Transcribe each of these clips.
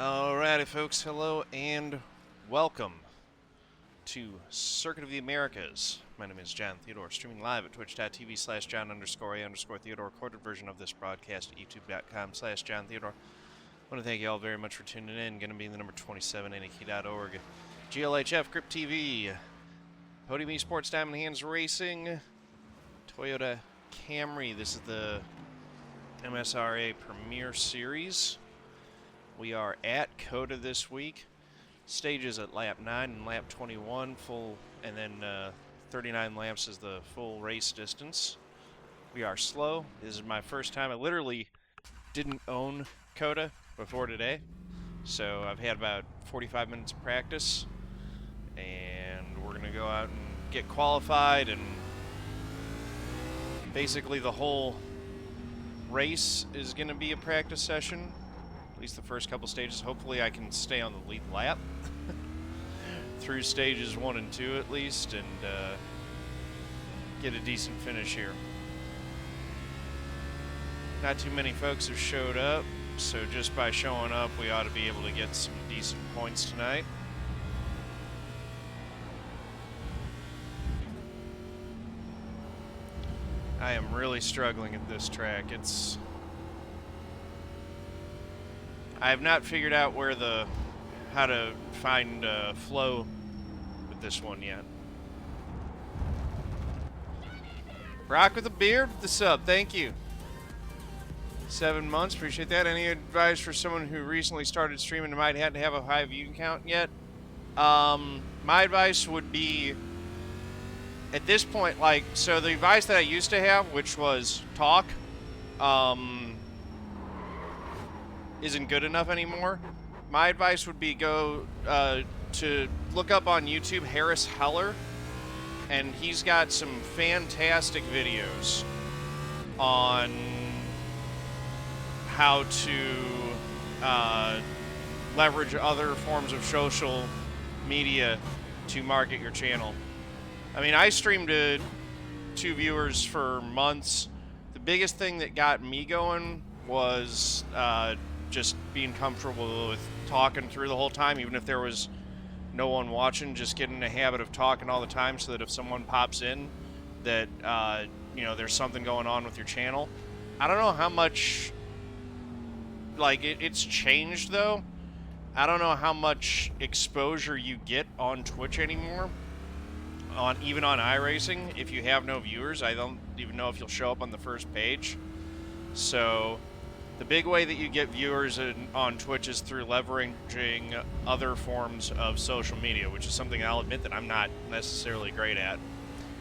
Alrighty, folks, hello and welcome to Circuit of the Americas. My name is John Theodore, streaming live at twitch.tv/John_A_Theodore. Recorded version of this broadcast at youtube.com/John Theodore. I want to thank you all very much for tuning in. Going to be in the number 27, NAK.org, GLHF, Grip TV, Podium Esports, Diamond Hands Racing, Toyota Camry. This is the MSRA Premier Series. We are at COTA this week. Stages at lap 9 and lap 21, full, and then 39 laps is the full race distance. We are slow. This is my first time. I literally didn't own COTA before today, so I've had about 45 minutes of practice, and we're going to go out and get qualified, and basically the whole race is going to be a practice session. At least the first couple stages. Hopefully I can stay on the lead lap through stages 1 and 2 at least, and get a decent finish here. Not too many folks have showed up, so just by showing up we ought to be able to get some decent points tonight. I am really struggling at this track. I have not figured out how to find flow with this one yet. Rock with a beard with the sub, thank you. 7 months, appreciate that. Any advice for someone who recently started streaming and might have to have a high view count yet? My advice would be, at this point, so the advice that I used to have, which was talk, isn't good enough anymore. My advice would be go to look up on YouTube Harris Heller, and he's got some fantastic videos on how to leverage other forms of social media to market your channel. I mean, I streamed to 2 viewers for months. The biggest thing that got me going was just being comfortable with talking through the whole time, even if there was no one watching. Just get in the habit of talking all the time, so that if someone pops in, that there's something going on with your channel. I don't know how much, it's changed though. I don't know how much exposure you get on Twitch anymore, even on iRacing. If you have no viewers, I don't even know if you'll show up on the first page. So the big way that you get viewers on Twitch is through leveraging other forms of social media, which is something I'll admit that I'm not necessarily great at.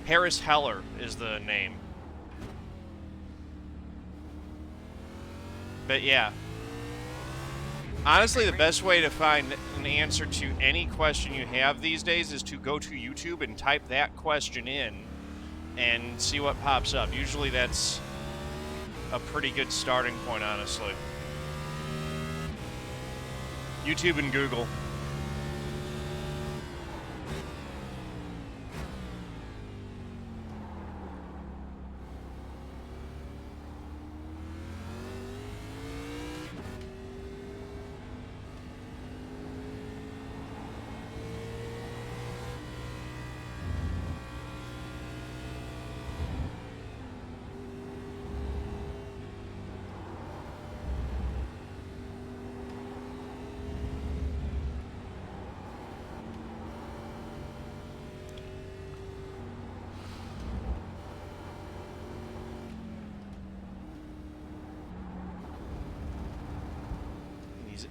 Harris Heller is the name. But yeah. Honestly, the best way to find an answer to any question you have these days is to go to YouTube and type that question in and see what pops up. Usually that's a pretty good starting point, honestly. YouTube and Google.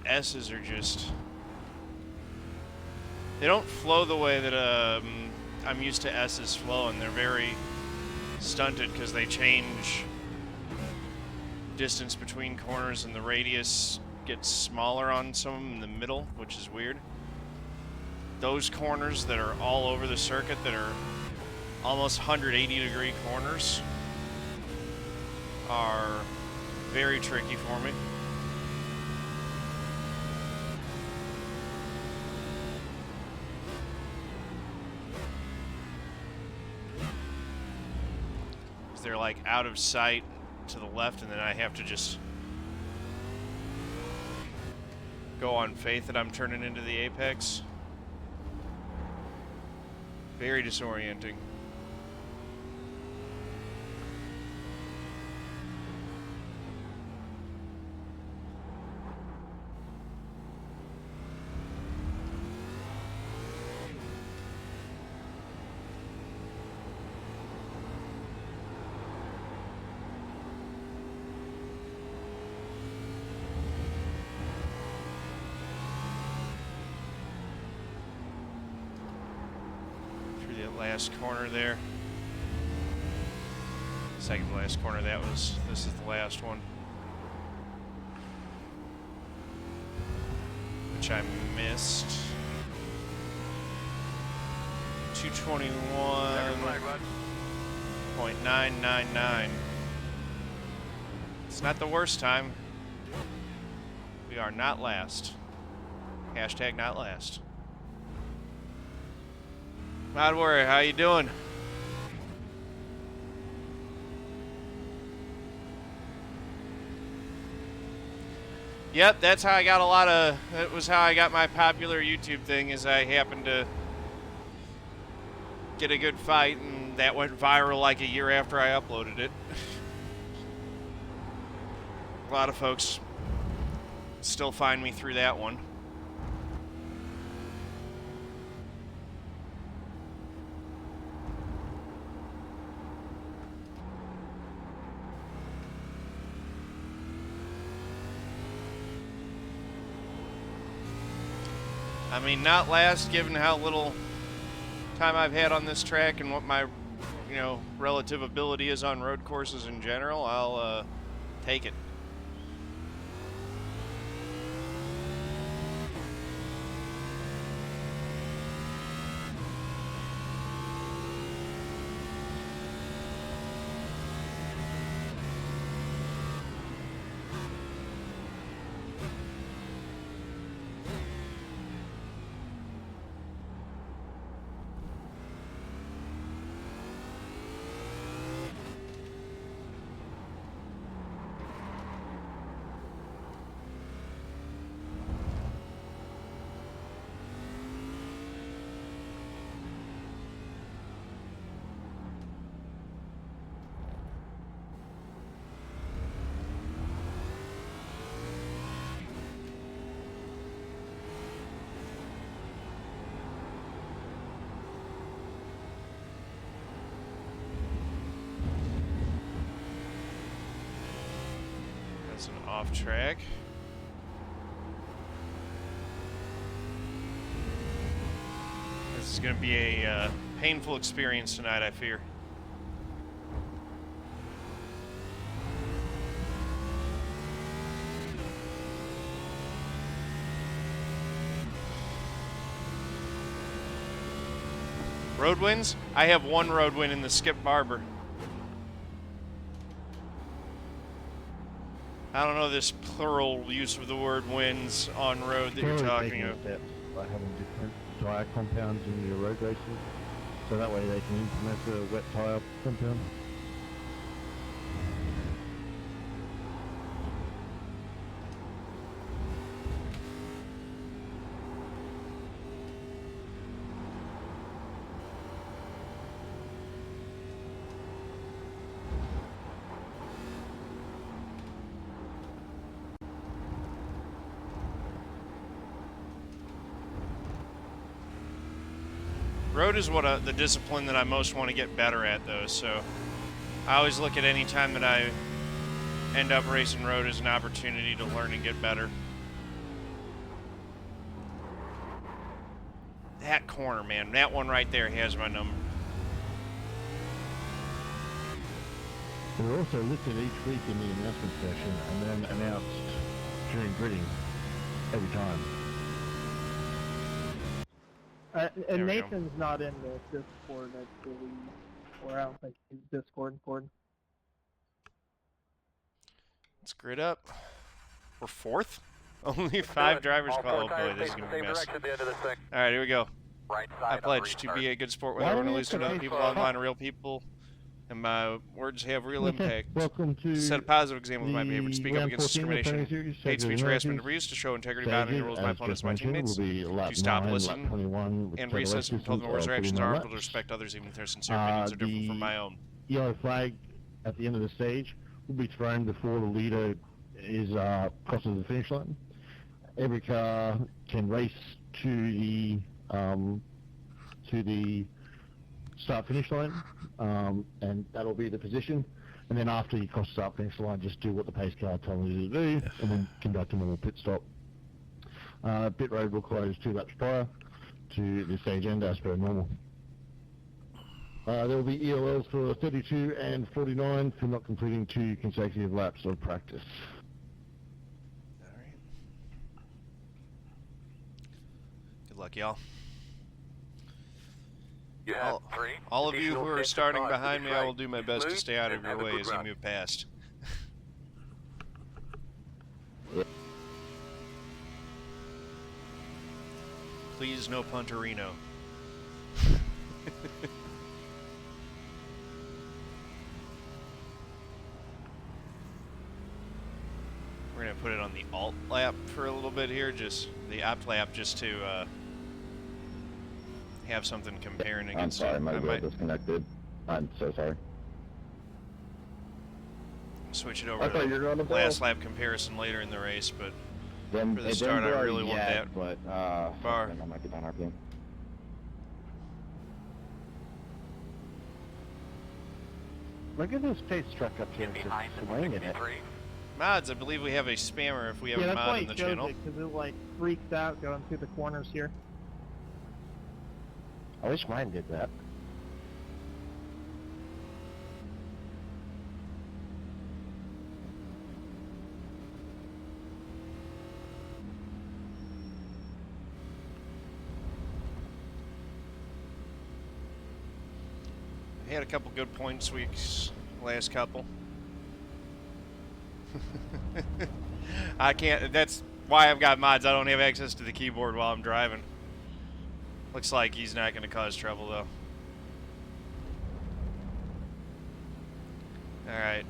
S's are just, they don't flow the way that I'm used to S's flowing. They're very stunted because they change distance between corners, and the radius gets smaller on some of them in the middle, which is weird. Those corners that are all over the circuit, that are almost 180-degree corners, are very tricky for me. They're like out of sight to the left, and then I have to just go on faith that I'm turning into the apex. Very disorienting. Last corner there. Second to last corner, this is the last one. Which I missed. 221.999. It's not the worst time. We are not last. Hashtag not last. Not worry, how you doing? Yep, that's how I got that was how I got my popular YouTube thing, is I happened to get a good fight, and that went viral like a year after I uploaded it. A lot of folks still find me through that one. I mean, not last, given how little time I've had on this track and what my, relative ability is on road courses in general. I'll take it. An off track. This is going to be a painful experience tonight, I fear. Road wins? I have one road win in the Skip Barber. I don't know this plural use of the word wins on road that you're talking about. By having different tyre compounds in your road races, so that way they can implement the wet tyre compound. Road is what the discipline that I most want to get better at, though, so I always look at any time that I end up racing road as an opportunity to learn and get better. That corner, man, that one right there has my number. They're also listed each week in the announcement session and then announced during gridding every time. And Nathan's not in the Discord, I believe, or I don't think he's Discord. Let's grid up. We're fourth? Only 5 drivers call. Oh boy, this is going to be a mess. Alright, here we go. I pledge to be a good sport with everyone who listens to other people online and real people And my words have real Okay, impact. welcome to Set a positive example of my behavior to speak up round against 14 of the training discrimination, series. hate Sector speech, harassment, and Penalties. abuse, to show integrity, boundary, and Stages, rules of my as opponents, just my mentioned, will teammates, be lap to stop, 9, listen, lap 21 with and total reassess and tell them distance words of or actions 49 are harmful to laps. respect others even if their sincere opinions are different from my own. Yellow flag at the end of the stage will be thrown before the leader is crosses the finish line. Every car can race to the start-finish line, and that'll be the position. And then after you cross the start-finish line, just do what the pace car tells you to do, and then conduct a normal pit stop. Pit road will close 2 laps prior to the stage end as per normal. There will be ELLs for 32 and 49 for not completing 2 consecutive laps of practice. All right. Good luck, y'all. All of you who are starting behind me, I will do my best to stay out of your way as you move past. Please, no Punterino. We're going to put it on the alt lap for a little bit here, just the opt lap, just to have something comparing against. I'm sorry, my wheel disconnected. I'm so sorry. Switch it over I thought to you were on the last lap comparison later in the race, but Then, for the start, I really want that but, bar. I might be down RPM. Look at this pace truck up here, just swinging it. Mods, I believe we have a spammer if we have Yeah, a that's why mod it in the shows channel. it, because it like freaks out going through the corners here. I wish mine did that. We had a couple good points weeks, last couple. I can't, that's why I've got mods. I don't have access to the keyboard while I'm driving. Looks like he's not going to cause trouble though. Alright,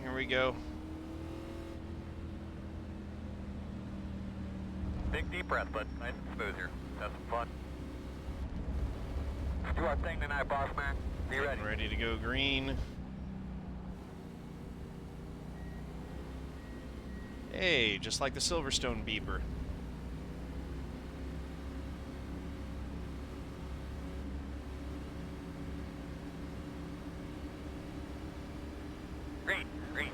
here we go. Big deep breath, bud. Nice and smooth here. Have some fun. Let's do our thing tonight, boss man. Be ready. Ready to go green. Hey, just like the Silverstone beeper. Green, green.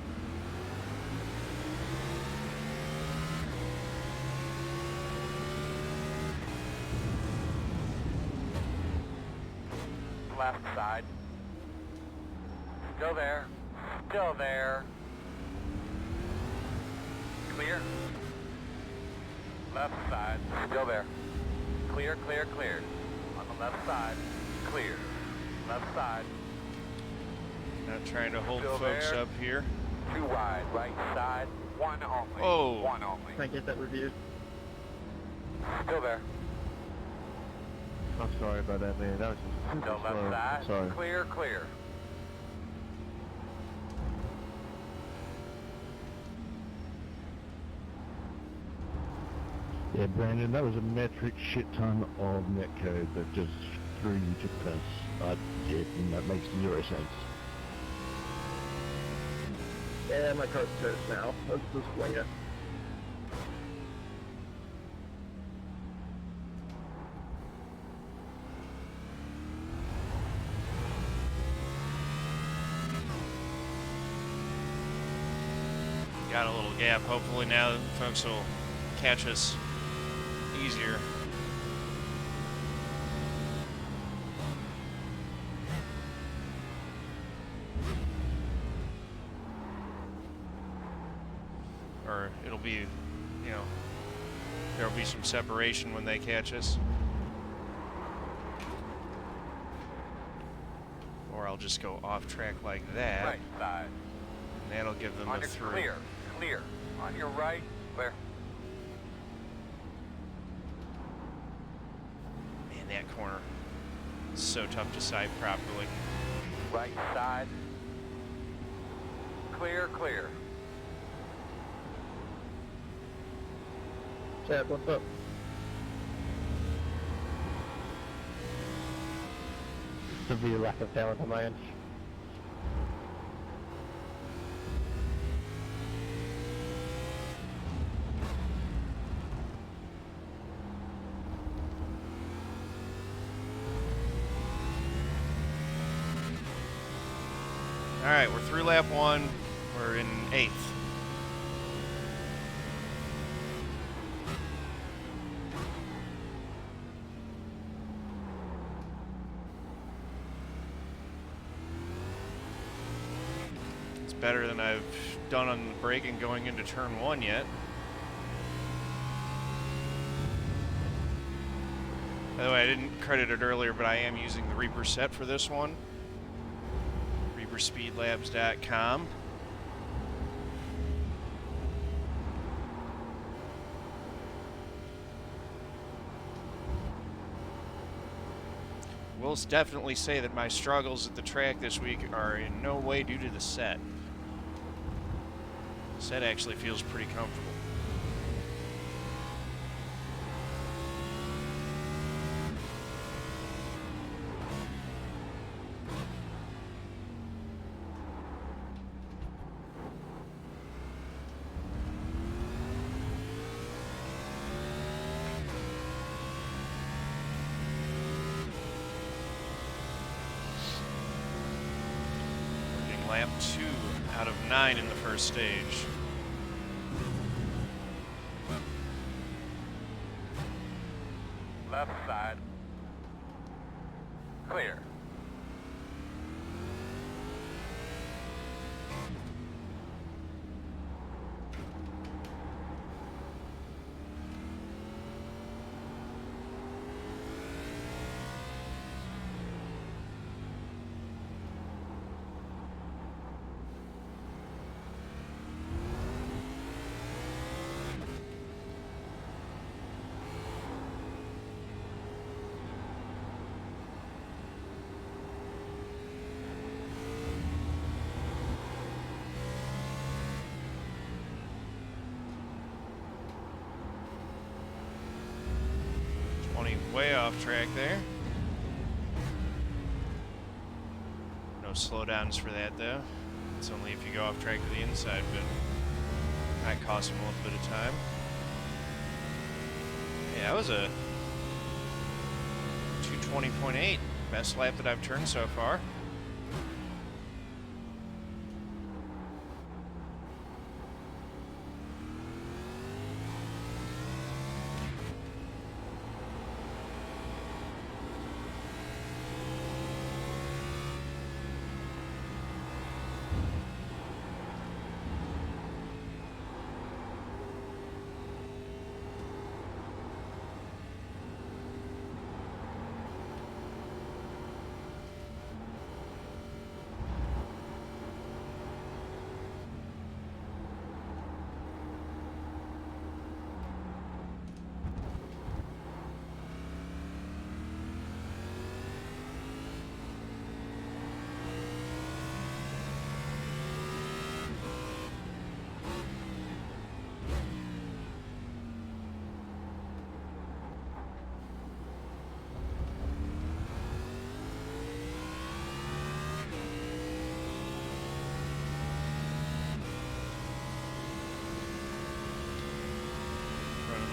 Left side. Still there. Still there. Clear. Left side. Still there. Clear, clear, clear. On the left side. Clear. Left side. Not trying to hold Still folks there. up here. 2 wide. Right side. 1 only. Oh. 1 only. Can I get that reviewed? Still there. I'm sorry about that, man. That was just super Still left slow. side. Sorry. Clear, clear. Yeah, Brandon, that was a metric shit ton of netcode that just threw you to piss. And that makes 0 sense. Yeah, my car's toast now. Let's just swing it. Got a little gap. Hopefully now folks will catch us easier. Or it'll be, you know, there'll be some separation when they catch us. Or I'll just go off track like that. Right side. And that'll give them On a your through. clear. Clear. On your right. Clear. Man, that corner is so tough to sight properly. Right side. Clear, clear. Chad, what's up? Severe lack of talent on my end. All right, we're through lap 1. We're in 8th. It's better than I've done on the braking going into turn 1 yet. By the way, I didn't credit it earlier, but I am using the Reaper set for this one. ReaperSpeedLabs.com. Will definitely say that my struggles at the track this week are in no way due to the set. The set actually feels pretty comfortable. Lap 2 out of 9 in the first stage. Left side. Clear. Way off track there. No slowdowns for that though. It's only if you go off track to the inside, but might cost him a little bit of time. Yeah, that was a 220.8. Best lap that I've turned so far.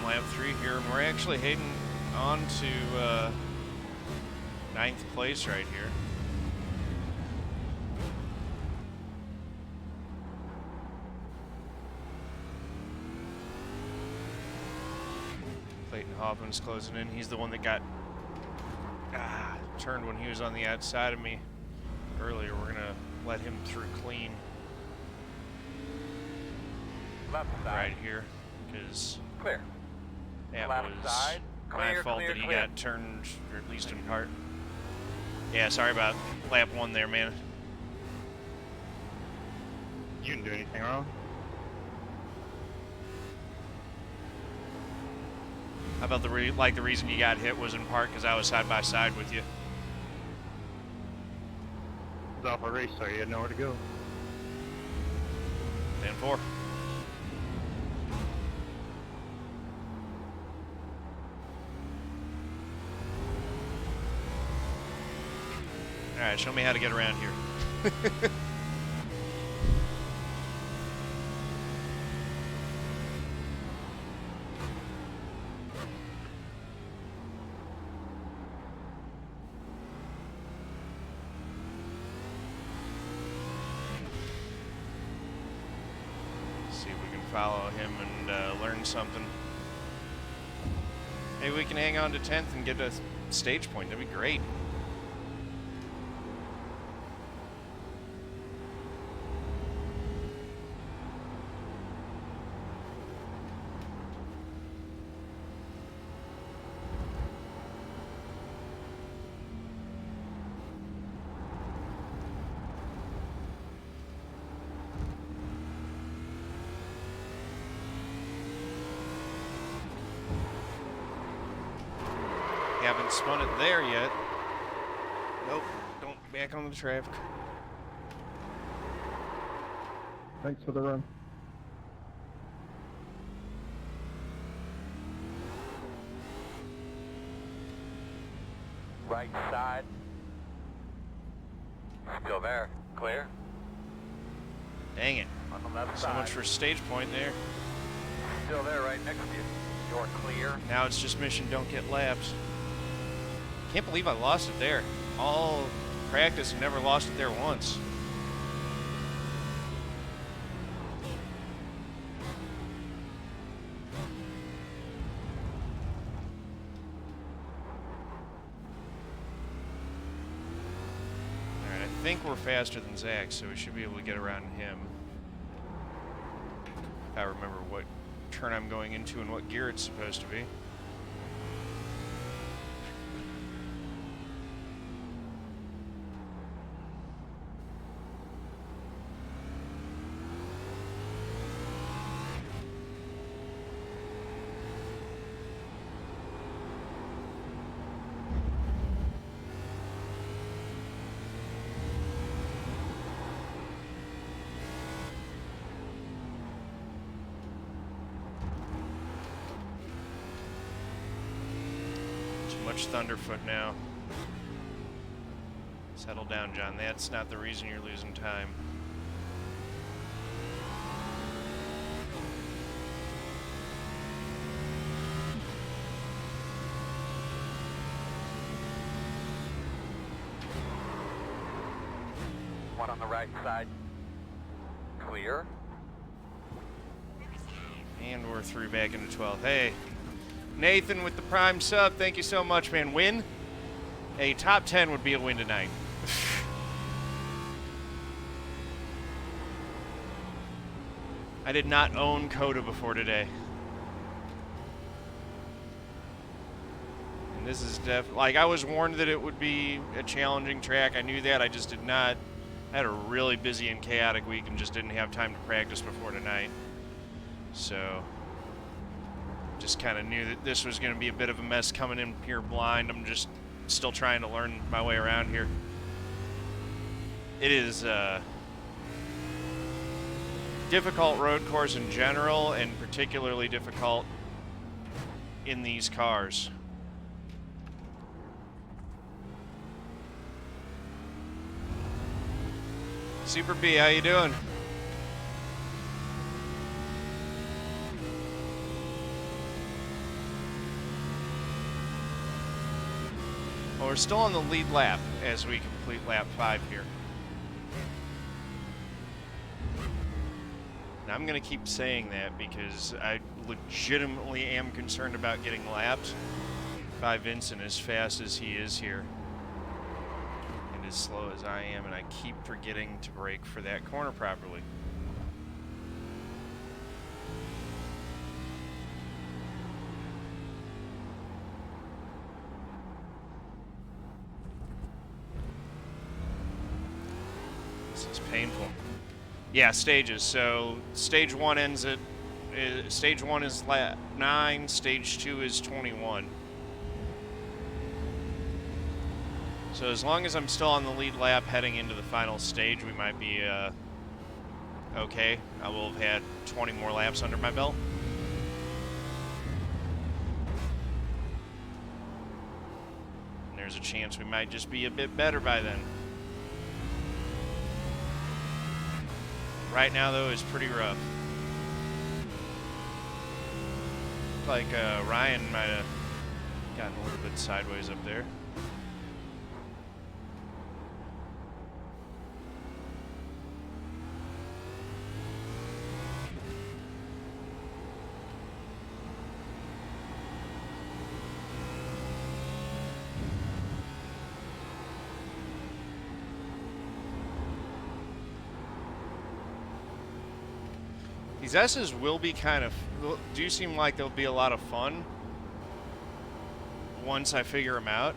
Lap 3 here, and we're actually heading on to 9th place right here. Klayton Hoffman's closing in. He's the one that got turned when he was on the outside of me earlier. We're gonna let him through clean Left side. right here, because Clear. that Left was side. my Clear, fault clear, that he clear. got turned, or at least in part. Yeah, sorry about lap 1 there, man. You didn't do anything wrong. How about the reason you got hit was in part because I was side by side with you. off a race, so you had nowhere to go. 10-4. Alright, show me how to get around here. See if we can follow him and learn something. Maybe we can hang on to 10th and get a stage point. That'd be great. Haven't spun it there yet. Nope, don't back on the traffic. Thanks for the run. Right side. Still there. Clear. Dang it. On the left So side. much for stage point there. Still there right next to you. You're clear. Now it's just mission don't get lapped. Can't believe I lost it there. All practice and never lost it there once. Alright, I think we're faster than Zach, so we should be able to get around him. If I remember what turn I'm going into and what gear it's supposed to be. Much Thunderfoot now. Settle down, John. That's not the reason you're losing time. One on the right side. Clear. And we're through back into 12th. Hey, Nathan with the Prime sub. Thank you so much, man. Win? A top 10 would be a win tonight. I did not own Coda before today. And this is like, I was warned that it would be a challenging track. I knew that. I just did not. I had a really busy and chaotic week and just didn't have time to practice before tonight. So just kind of knew that this was going to be a bit of a mess coming in here blind. I'm just still trying to learn my way around here. It is a difficult road course in general, and particularly difficult in these cars. Super B, how you doing? Well, we're still on the lead lap as we complete lap 5 here. And I'm going to keep saying that because I legitimately am concerned about getting lapped by Vincent as fast as he is here. And as slow as I am, and I keep forgetting to brake for that corner properly. This is painful. Yeah, stages. So stage 1 ends at stage 1 is lap 9, stage 2 is 21. So as long as I'm still on the lead lap heading into the final stage, we might be okay. I will have had 20 more laps under my belt. And there's a chance we might just be a bit better by then. Right now, though, is pretty rough. Like Ryan might have gotten a little bit sideways up there. These S's will be do seem like they'll be a lot of fun once I figure them out.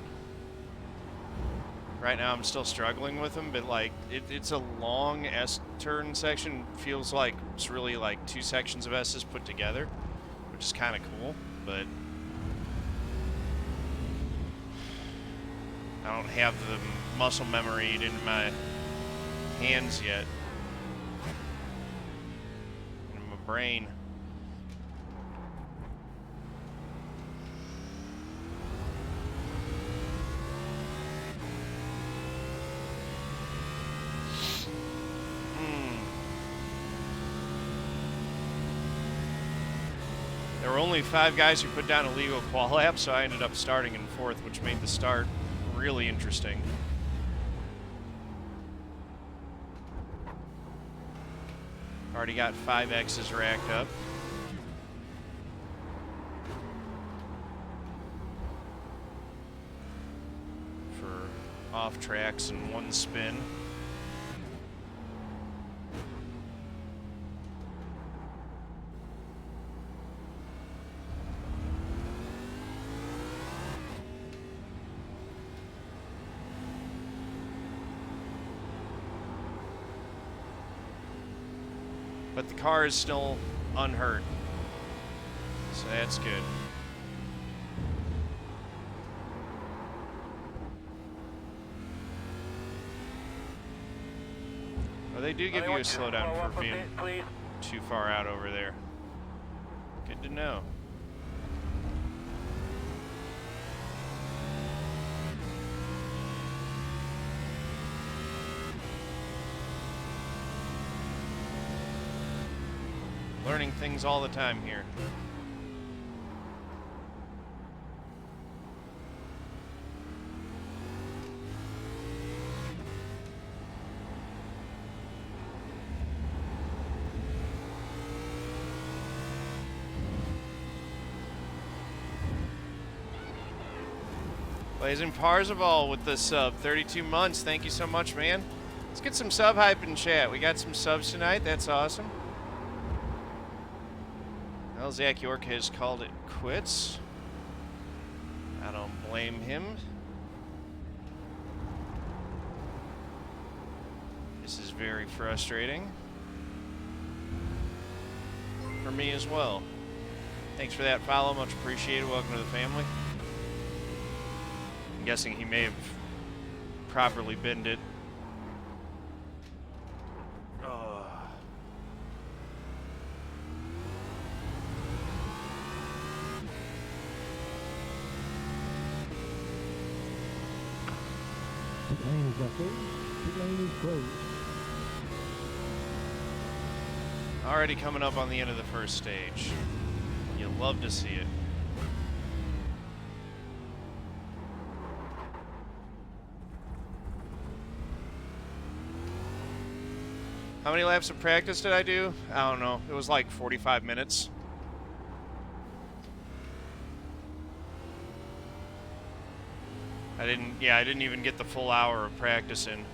Right now I'm still struggling with them, but like it's a long S-turn section. Feels like it's really like 2 sections of S's put together, which is kind of cool, but I don't have the muscle memory in my hands yet. Brain. There were only 5 guys who put down a legal qual lap, so I ended up starting in 4th, which made the start really interesting. Already got 5 X's racked up. For off tracks and 1 spin. But the car is still unhurt, so that's good. Well, they do give you a slowdown for being too far out over there. Good to know. Learning things all the time here. Blazing Parzival with the sub, 32 months. Thank you so much, man. Let's get some sub hype in chat. We got some subs tonight. That's awesome. Well, Zach York has called it quits. I don't blame him. This is very frustrating. For me as well. Thanks for that follow, much appreciated. Welcome to the family. I'm guessing he may have properly binned it. Already coming up on the end of the first stage. You'll love to see it. How many laps of practice did I do? I don't know. It was like 45 minutes. I didn't even get the full hour of practice in.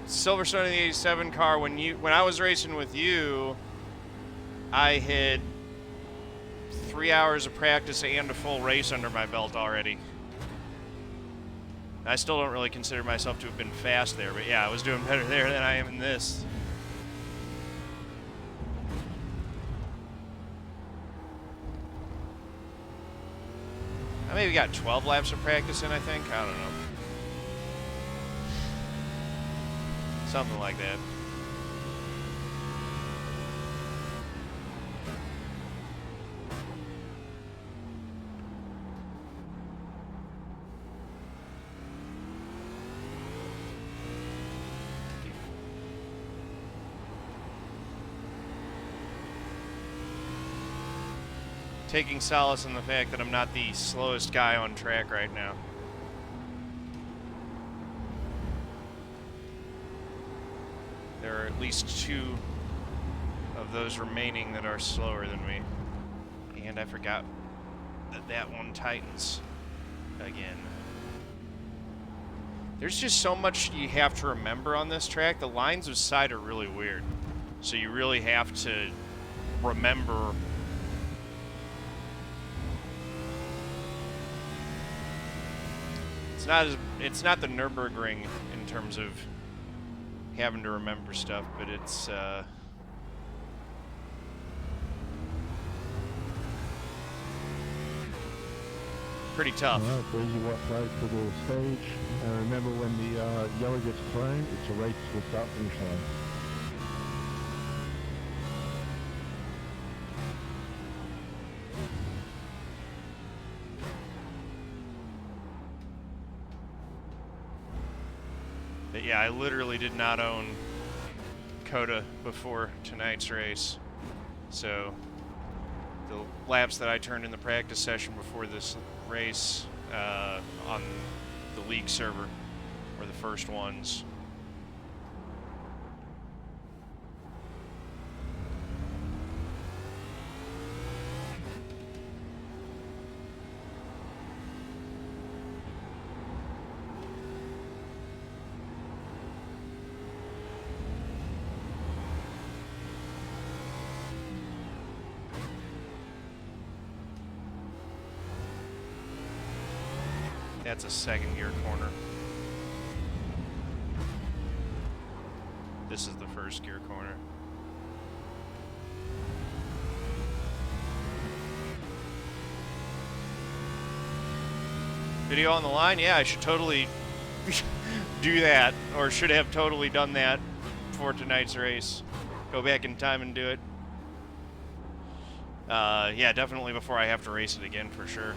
Silverstone in the 87 car, when I was racing with you, I had 3 hours of practice and a full race under my belt already. I still don't really consider myself to have been fast there, but yeah, I was doing better there than I am in this. I maybe got 12 laps of practice in, I think. I don't know. Something like that. Taking solace in the fact that I'm not the slowest guy on track right now. There are at least 2 of those remaining that are slower than me. And I forgot that that one tightens again. There's just so much you have to remember on this track. The lines of sight are really weird. So you really have to remember. It's not the Nürburgring in terms of having to remember stuff, but it's pretty tough. All right, Breezy, what flag for the stage? And remember, when the yellow gets thrown, it's a race to the start finish line. But yeah, I literally did not own Coda before tonight's race. So the laps that I turned in the practice session before this race on the league server were the first ones. That's a second gear corner. This is the first gear corner. Video on the line? Yeah, I should totally do that, or should have totally done that for tonight's race. Go back in time and do it. Yeah, definitely before I have to race it again for sure.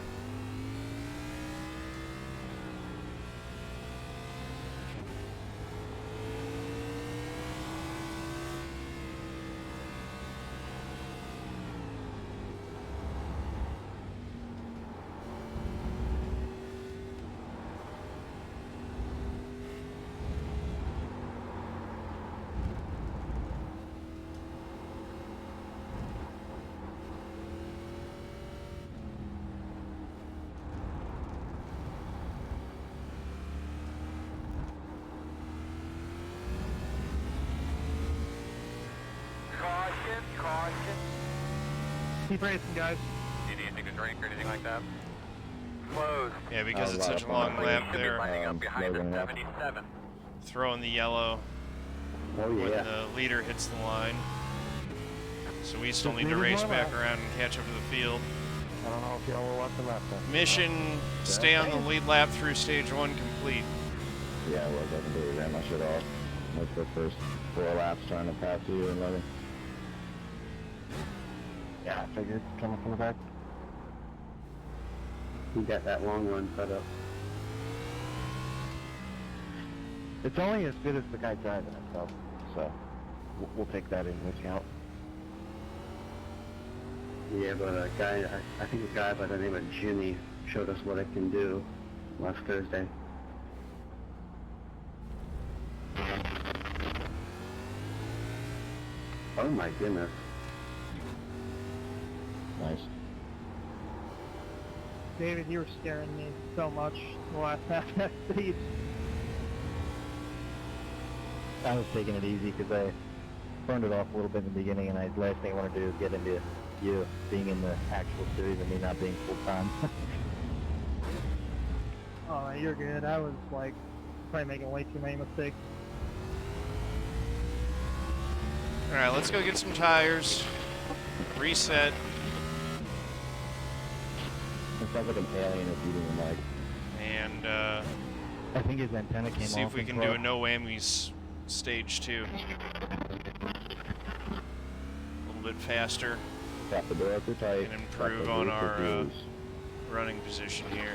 Keep racing, guys. Do you need anything to drink or anything like that? Closed. Yeah, because it's such a long lap there. Lining up behind the Logan Helton. 77. Throwing the yellow Oh when yeah. the leader hits the line. So we still need to race back around and catch up to the field. I don't know if y'all were watching that then. Mission, stay on the lead lap through stage 1 complete. Yeah, I wasn't doing that much at all. Like the first 4 laps trying to pass you and Logan. Yeah, I figured coming from the back. You got that long one set up. It's only as good as the guy driving it, so we'll take that into account. Yeah, but a guy, I think a guy by the name of Jimmy showed us what it can do last Thursday. Oh my goodness. Nice. David, you were scaring me so much the last half of that stage. I was taking it easy because I burned it off a little bit in the beginning, and the last thing I want to do is get into you being in the actual series and me not being full time. Oh, you're good. I was like probably making way too many mistakes. All right, let's go get some tires. Reset. It sounds like an alien is eating the mic. And I think his antenna came off. see if we can do a no whammies stage 2. A little bit faster. Tap the door too tight. And improve on our running position here.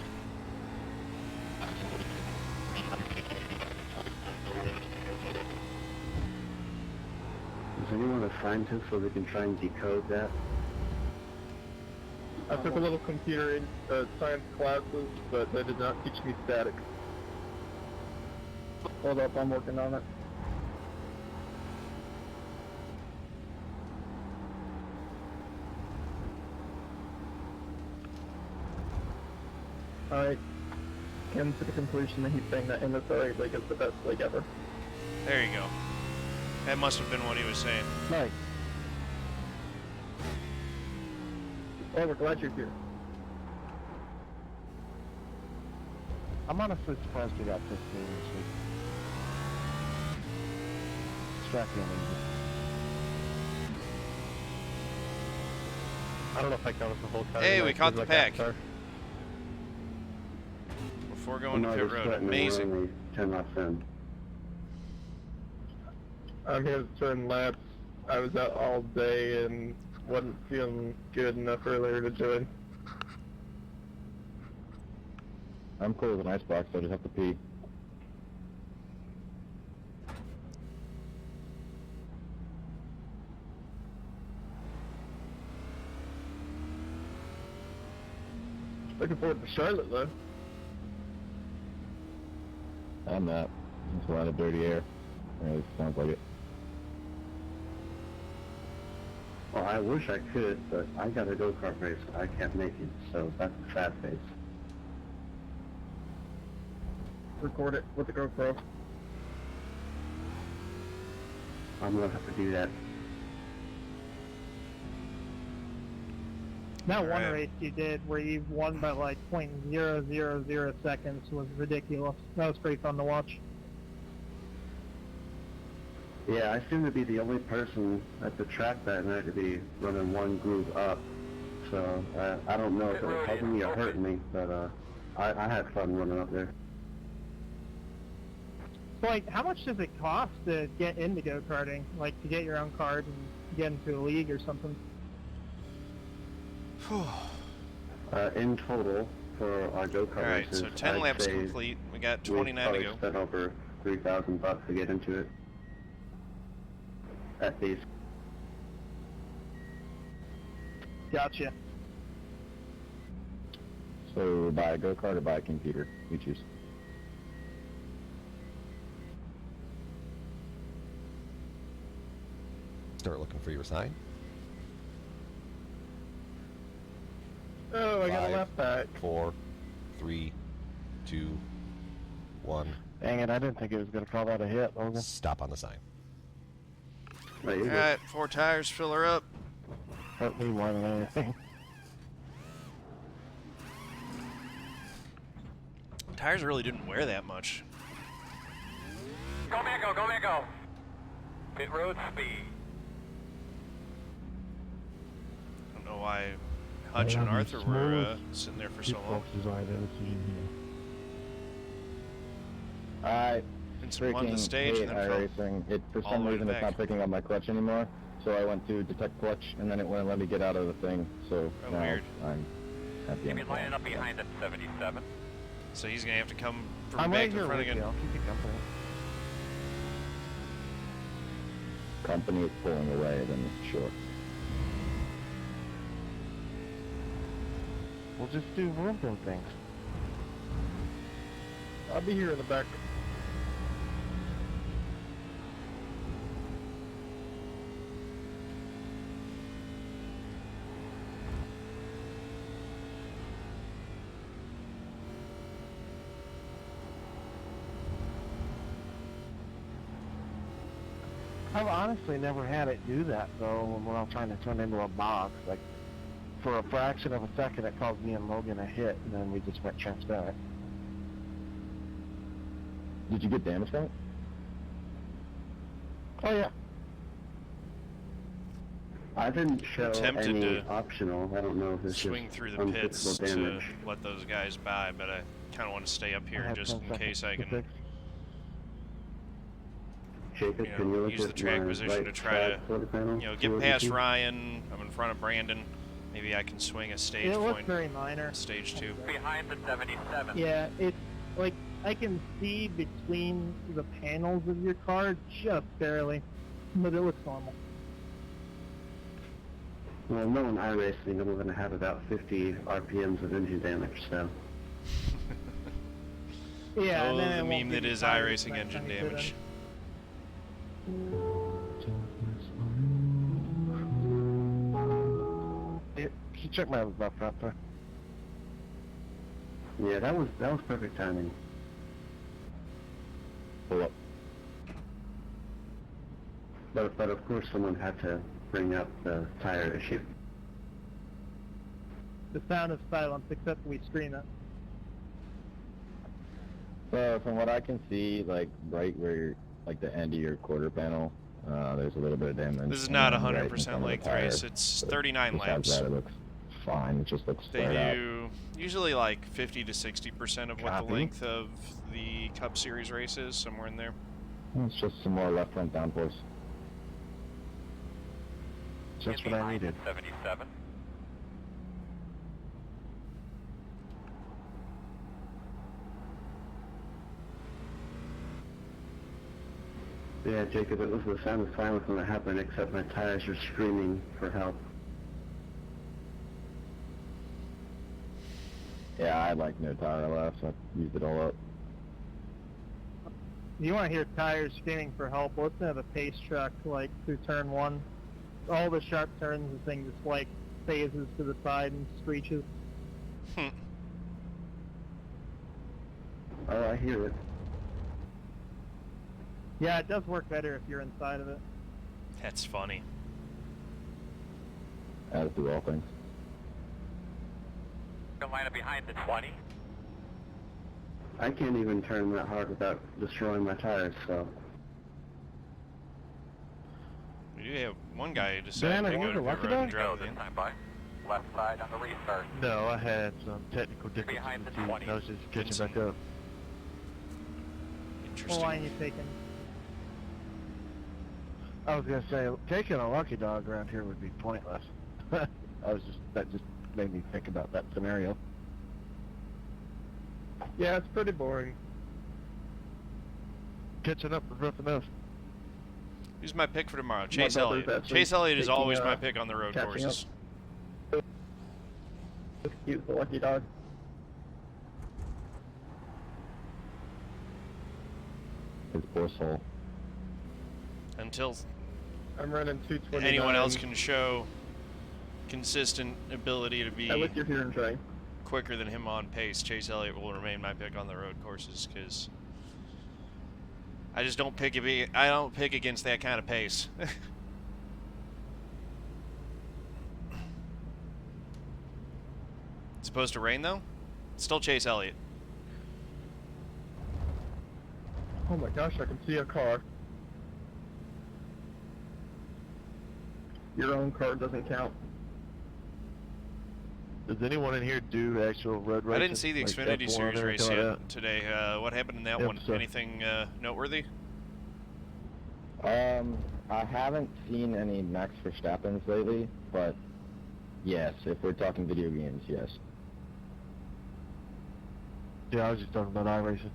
Is anyone a scientist so they can try and decode that? I took a little computer science classes, but they did not teach me statics. Hold up, I'm working on it. Alright, came to the conclusion that he's saying that MSRA league is the best league ever. There you go. That must have been what he was saying. Nice. Oh, we're glad you're here. I'm honestly surprised we got 15 this week. Scrappy on easy. I don't know if I counted the whole car. Hey, we caught the pack. Before going to pit road. Amazing. We're only 10 laps in. I'm here to turn laps. I was out all day and wasn't feeling good enough earlier to join. I'm cool with an icebox, I just have to pee. Looking forward to Charlotte, though. I'm not. It's a lot of dirty air. It sounds like it. Well, I wish I could, but I got a go-kart race. I can't make it, so that's a sad face. Record it with the GoPro. I'm gonna have to do that. That one Alright. race you did where you won by like .000 seconds was ridiculous. That was pretty fun to watch. Yeah, I seem to be the only person at the track that night to be running one groove up. So, I don't know if it was helping me or hurting me, but I had fun running up there. So, like, how much does it cost to get into go-karting? Like, to get your own card and get into a league or something? In total, for our go-kart Alright, races, so 10 I'd laps say complete. We got we've 29 to probably go. spent over $3,000 to get into it. At least. Gotcha. So buy a go-kart or buy a computer? You choose. Start looking for your sign. Oh, I got a 5, lap back. 4, 3, 2, 1. Dang it, I didn't think it was going to call that a hit, Logan. Stop on the sign. Right, you're good. Alright, 4 tires, fill her up. Hurt me more than anything. Tires really didn't wear that much. Go, man, go, go, man, go. Pit road speed. I don't know why Hutch and Arthur were sitting there for so long. Boxes I've ever seen here. Alright. Vincent won the stage and then fell racing. It, for all some the way to reason, the it's back. not picking up my clutch anymore. So I went to detect clutch, and then it wouldn't let me get out of the thing. So Oh, now weird. I'm at the You've end been of the lining line. up behind at 77. So he's gonna have to come from I'm back right to here front with again. you. I'll keep you company. Company is pulling away, then sure. We'll just do random things. I'll be here in the back. I've honestly never had it do that though when I'm trying to turn into a box. Like for a fraction of a second it caused me and Logan a hit and then we just went transparent. Did you get damage from it? Oh yeah. I didn't show Tempted any to optional. I don't know if it's swing just through the pits unfixable to damage. let those guys by, but I kind of want to stay up here have just 10 in seconds case I to can, fix. Jacob, you can you know, look use the at track my position to right try to, side quarter panel? you know, See get what past you see? Ryan. I'm in front of Brandon. Maybe I can swing a stage It looks point. very minor. Stage 2. Behind the 77. Yeah, it's like I can see between the panels of your car just barely, but it looks normal. Well, knowing iRacing, I'm going to have about 50 RPMs of engine damage, so. Yeah, Oh, and then the it won't meme give that you is tires iRacing next engine time you fit damage. Can you check my left front there? Yeah, that was perfect timing. Pull up. But of course someone had to bring up the tire issue. The sound is silence except we scream it. So from what I can see, like right where, like the end of your quarter panel, there's a little bit of damage. This is and not then 100% right in front of the length tire. race. It's But 39 besides laps. that, it looks fine. It just looks They spread out. do usually like 50 to 60% of what the Copy. length of the Cup Series race is, somewhere in there. It's just some more left front downforce. Just what I Behind needed. the 77. Yeah, Jacob, it was the sound of silence when it happened, except my tires were screaming for help. Yeah, I had like no tire left, so I used it all up. You want to hear tires screaming for help? Listen to the pace truck, like through turn 1. All the sharp turns, the thing just like phases to the side and screeches. Oh, I hear it. Yeah, it does work better if you're inside of it. That's funny. As do all things. You'll line up behind the 20. I can't even turn that hard without destroying my tires, so. We do have one guy who decided Dan, to are go you to the pit lucky road dog? and Go drive this in. time by. Left side on the restart. No, I had some technical Behind difficulties. the 20. I was just catching Vincent. back up. What Interesting. line you taking? I was gonna say taking a lucky dog around here would be pointless. That just made me think about that scenario. Yeah, it's pretty boring. Catching up with nothing else. Who's my pick for tomorrow? My Chase brother's Elliott. actually Chase Elliott is taking, always my pick on the road catching courses. Cute, the lucky dog. His poor soul. Until I'm running 229. anyone else can show consistent ability to be your hearing train. quicker than him on pace, Chase Elliott will remain my pick on the road courses because I just don't pick I don't pick against that kind of pace. It's supposed to rain though? It's still Chase Elliott. Oh my gosh, I can see a car. Your own car doesn't count. Does anyone in here do actual road races? I didn't see the like Xfinity F1 Series or race anything yet like today. What happened in that Yep, one? so- Anything noteworthy? I haven't seen any Max Verstappens lately, but yes, if we're talking video games, yes. that? Yeah, I was just talking about iRacing.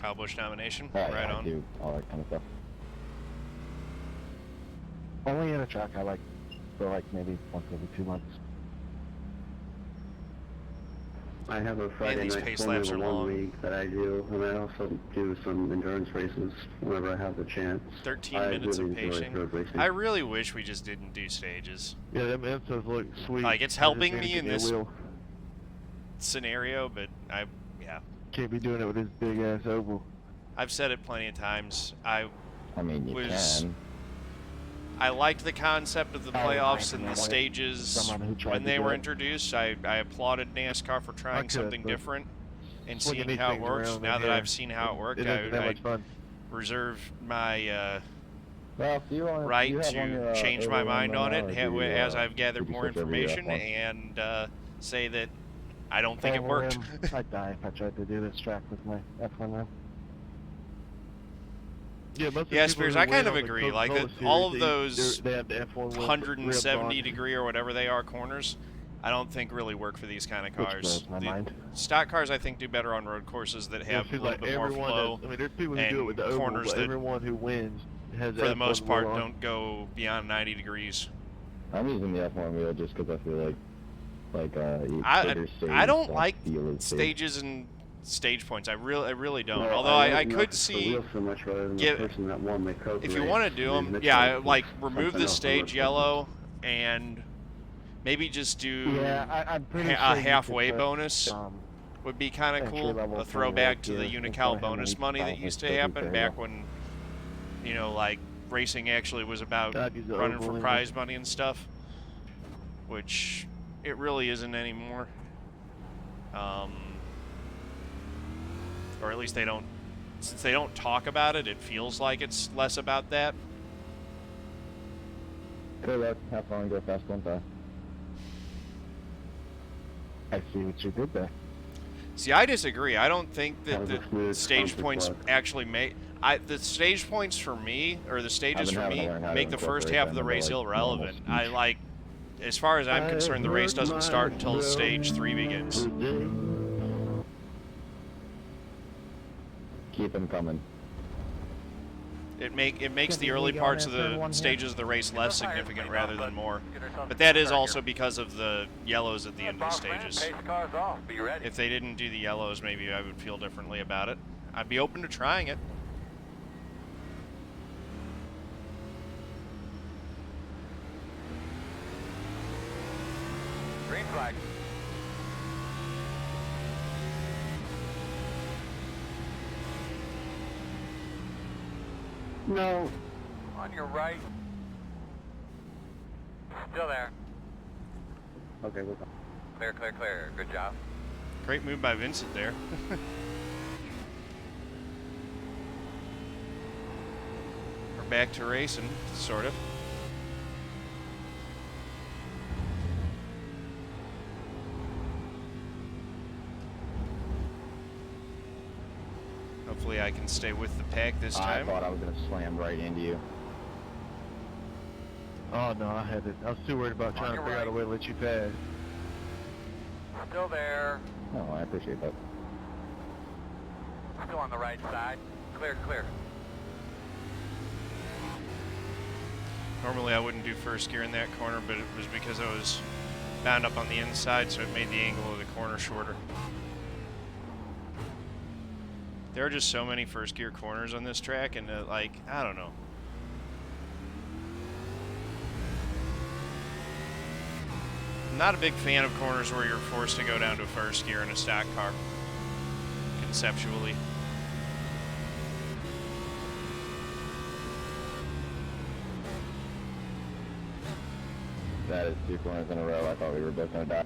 Kyle Busch nomination? Oh, Right yeah, I on. do all that kind of stuff. Only in a track I like for like maybe once every 2 months. I have a Friday these night pace laps Formula are 1 long. league that I do, and I also do some endurance races whenever I have the chance. 13 I minutes of really enjoy pacing. road racing. I really wish we just didn't do stages Yeah, them Ensos look sweet. Like, it's I just helping need to me get in a this- wheel. scenario, but yeah. Can't be doing it with this big ass oval. I've said it plenty of times. I mean, you was- can. I liked the concept of the Oh, playoffs I and know the it. stages Someone who tried when to they do were it. introduced. I applauded NASCAR for trying could, something but- different. and swinging seeing these how it things works. around Now in that here. I've seen how it worked, It isn't that I much fun. reserve my Well, if you want, right you have on to your, change my mind on it as I've did gathered you more switch over to your information F1? and say that I don't think it worked. I'd die if I tried to do this track with my F1 rim. Yeah, most of the Yeah, people Spears, who I win kind of on the agree. Like, Coca-Cola all of series, those they have the F1 rims 170 on. degree or whatever they are corners, I don't think really work for these kind of Which cars. blows my The mind. stock cars, I think, do better on road courses that Yeah, have it a seems little like bit more everyone flow. I mean, there's people who and do it with the oval, corners but that, everyone who wins has for the F1 most part, wheel on. don't go beyond 90 degrees. I'm using the F1 wheel just because I feel like I don't like feel as big. stages and stage points. I really don't. Well, Although I I like could the see, wheel so much rather than give- the person that won the Coke if you race. want to do I mean, them, Mitchell yeah, was like remove something the else stage on yellow and maybe just do Yeah, I'm pretty a sure you halfway could put, bonus. Would be kind of cool. entry-level A throwback for to the your- Unical instead of bonus having money that these used to thousands, happen there back you go. when, you know, like racing actually was about I'd use the running oval for in prize money and stuff, which it really isn't anymore. Or at least they don't, since they don't talk about it, it feels like it's less about that. Good luck. Have fun. Go fast one time. I see what you did there. See, I disagree. I don't think that That was the a smooth stage bumper points club. actually make. The stage points for me, or the stages I've been for having me, to learn how to make the first incorporate half of them the into, race like, normal irrelevant. speech. I like, as far as I'm concerned, the race doesn't start until stage 3 begins. Keep them coming. It makes Can the we early go parts on of that third the one here? stages of the race less significant rather than more. Get her something But that to is start also here. because of the yellows at the end of the Boss man, stages. pace cars off. Be ready. If they didn't do the yellows, maybe I would feel differently about it. I'd be open to trying it. Green flag. No. On your right. Still there. Okay, we're done. Clear, clear, clear. Good job. Great move by Vincent there. We're back to racing, sort of. Hopefully I can stay with the pack this I time. thought I was gonna slam right into you. Oh no, I had it. I was too worried about trying to your figure out a right. way to let you pass. Still there. Oh, I appreciate that. Still on the right side. Clear, clear. Normally I wouldn't do first gear in that corner, but it was because I was bound up on the inside, so it made the angle of the corner shorter. There are just so many first gear corners on this track, and like, I don't know. I'm not a big fan of corners where you're forced to go down to first gear in a stock car, conceptually. That is 2 corners in a row. I thought we were both gonna die.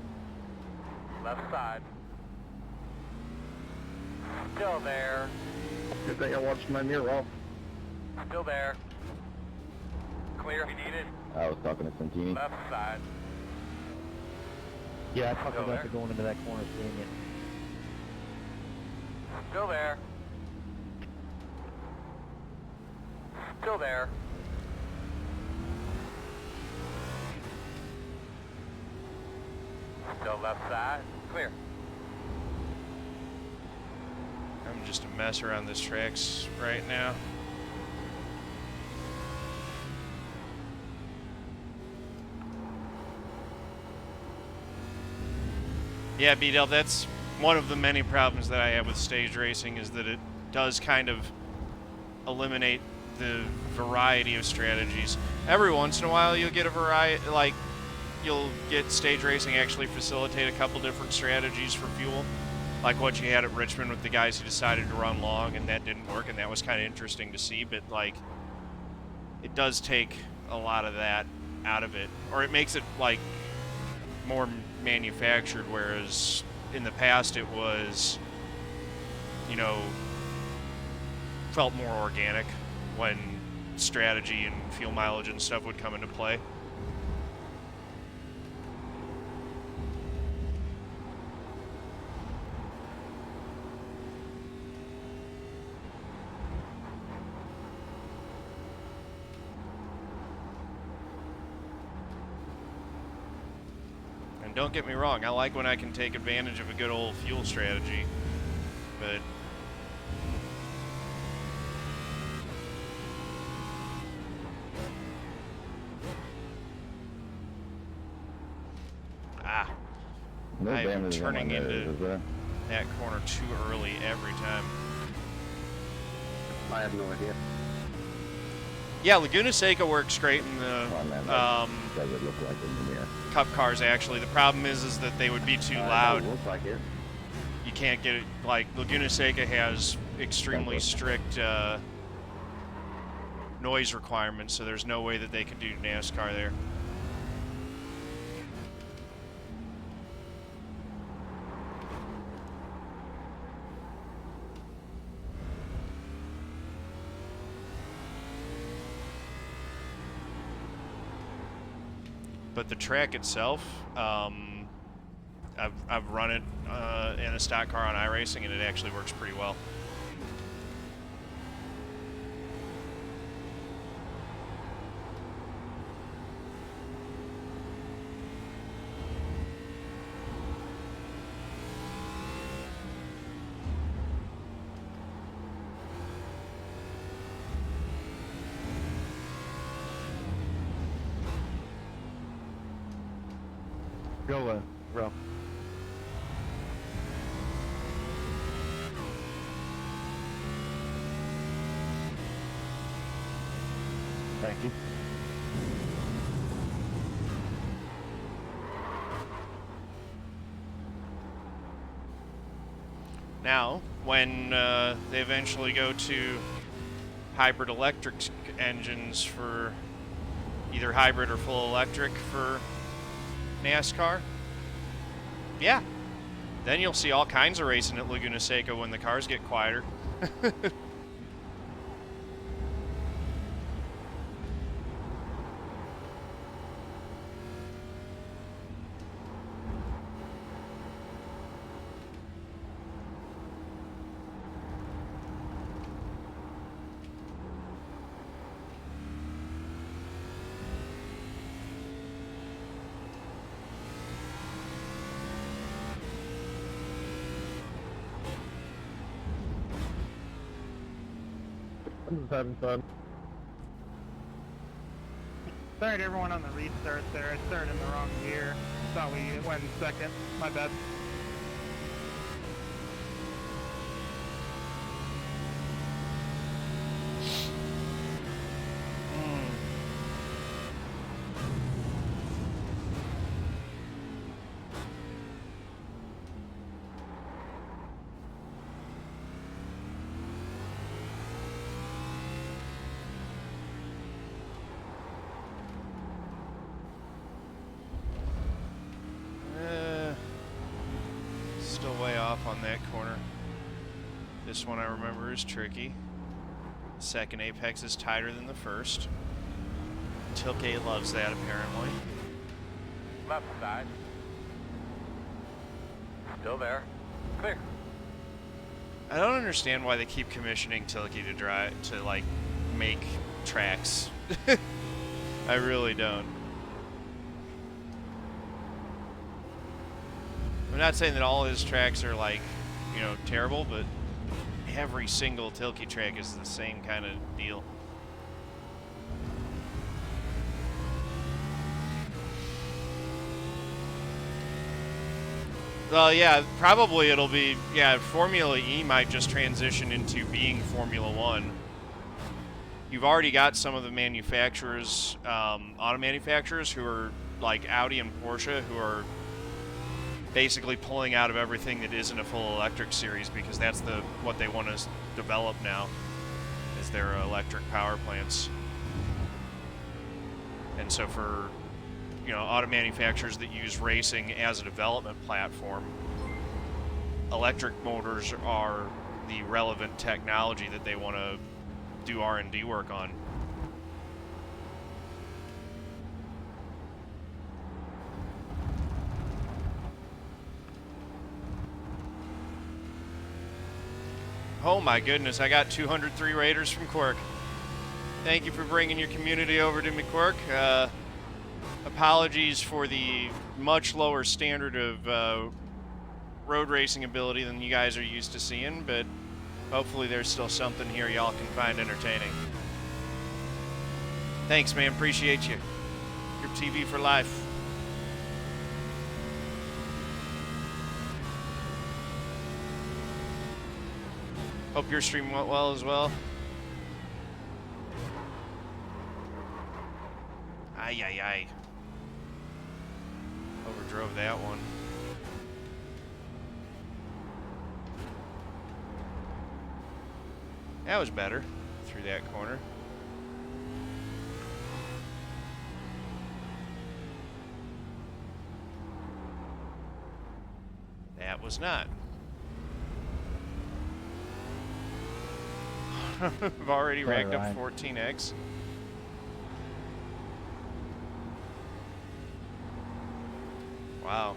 Left side. Still there. Good thing I watched my mirror off. Still there. Clear if you need it. I was talking to Centini. Left side. Yeah, I talked Still about there. going into that corner, seeing it. Still there. Still there. Still left side. Clear. I'm just a mess around this tracks right now. Yeah, B-Del, that's one of the many problems that I have with stage racing, is that it does kind of eliminate the variety of strategies. Every once in a while you'll get a variety, like you'll get stage racing actually facilitate a couple different strategies for fuel, like what you had at Richmond with the guys who decided to run long and that didn't work, and that was kind of interesting to see, but like it does take a lot of that out of it, or it makes it like more manufactured, whereas in the past it was you know, felt more organic when strategy and fuel mileage and stuff would come into play. And don't get me wrong, I like when I can take advantage of a good old fuel strategy, but No I'm damage on turning my nose, into is there? that corner too early every time. I have no idea. Yeah, Laguna Seca works great in the Come on, man. Does it look like in the mirror? Cup cars, actually. The problem is that they would be too It loud. looks like it. You can't get it, like, Laguna Seca has extremely strict noise requirements, so there's no way that they could do NASCAR there. But the track itself, I've run it in a stock car on iRacing, and it actually works pretty well. Go, Ralph. Thank you. Now, when they eventually go to hybrid electric engines for either hybrid or full electric for NASCAR, yeah, then you'll see all kinds of racing at Laguna Seca when the cars get quieter. I'm just having fun. Sorry to everyone on the restart there. I started in the wrong gear. Thought we went in second. My bad. Still way off on that corner. This one I remember is tricky. Second apex is tighter than the first. Tilke loves that, apparently. Left side. Still there. Clear. I don't understand why they keep commissioning Tilke to like make tracks. I really don't. I'm not saying that all his tracks are like, you know, terrible, but every single Tilke track is the same kind of deal. Well, yeah, probably it'll be, yeah, Formula E might just transition into being Formula One. You've already got some of the manufacturers, auto manufacturers who are like Audi and Porsche, who are basically pulling out of everything that isn't a full electric series, because that's what they want to develop now, is their electric power plants. And so for, you know, auto manufacturers that use racing as a development platform, electric motors are the relevant technology that they want to do R&D work on. Oh my goodness, I got 203 Raiders from Quirk. Thank you for bringing your community over to me, Quirk. Apologies for the much lower standard of road racing ability than you guys are used to seeing, but hopefully there's still something here y'all can find entertaining. Thanks, man. Appreciate you. Your TV for life. Hope your stream went well as well. Ay, ay, ay. Overdrove that one. That was better through that corner. That was not. I've already racked up 14x. Wow.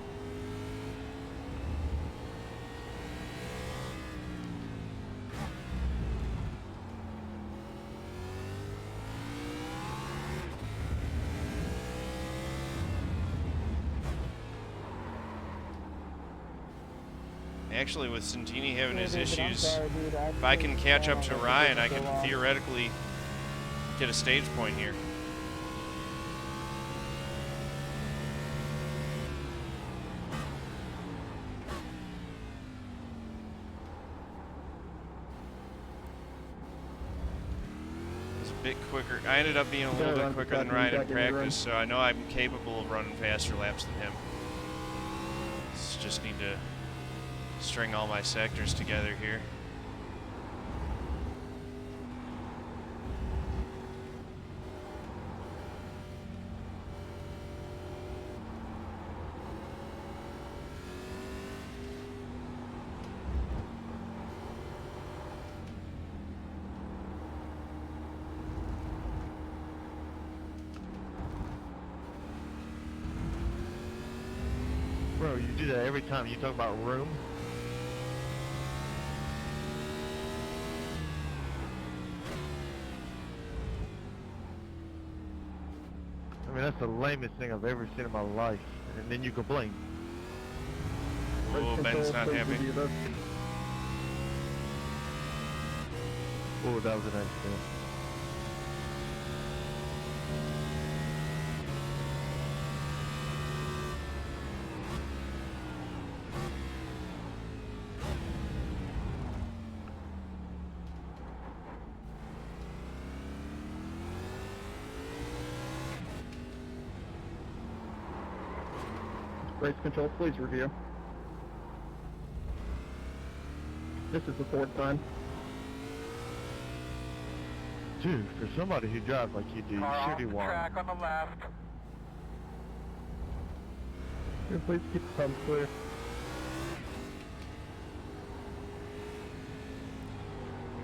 Actually, with Centini having his issues, if I can catch up to Ryan, I can theoretically get a stage point here. It was a bit quicker. I ended up being a little bit quicker than Ryan in practice, so I know I'm capable of running faster laps than him. Just need to string all my sectors together here. Bro, you do that every time you talk about room. I mean, that's the lamest thing I've ever seen in my life. And then you complain. Oh, Ben's not happy. Oh, that was an accident. Race control, please review. This is the fourth time. Dude, for somebody who drives like you do, you sure do want. Track on the left. Here, please keep the pump clear.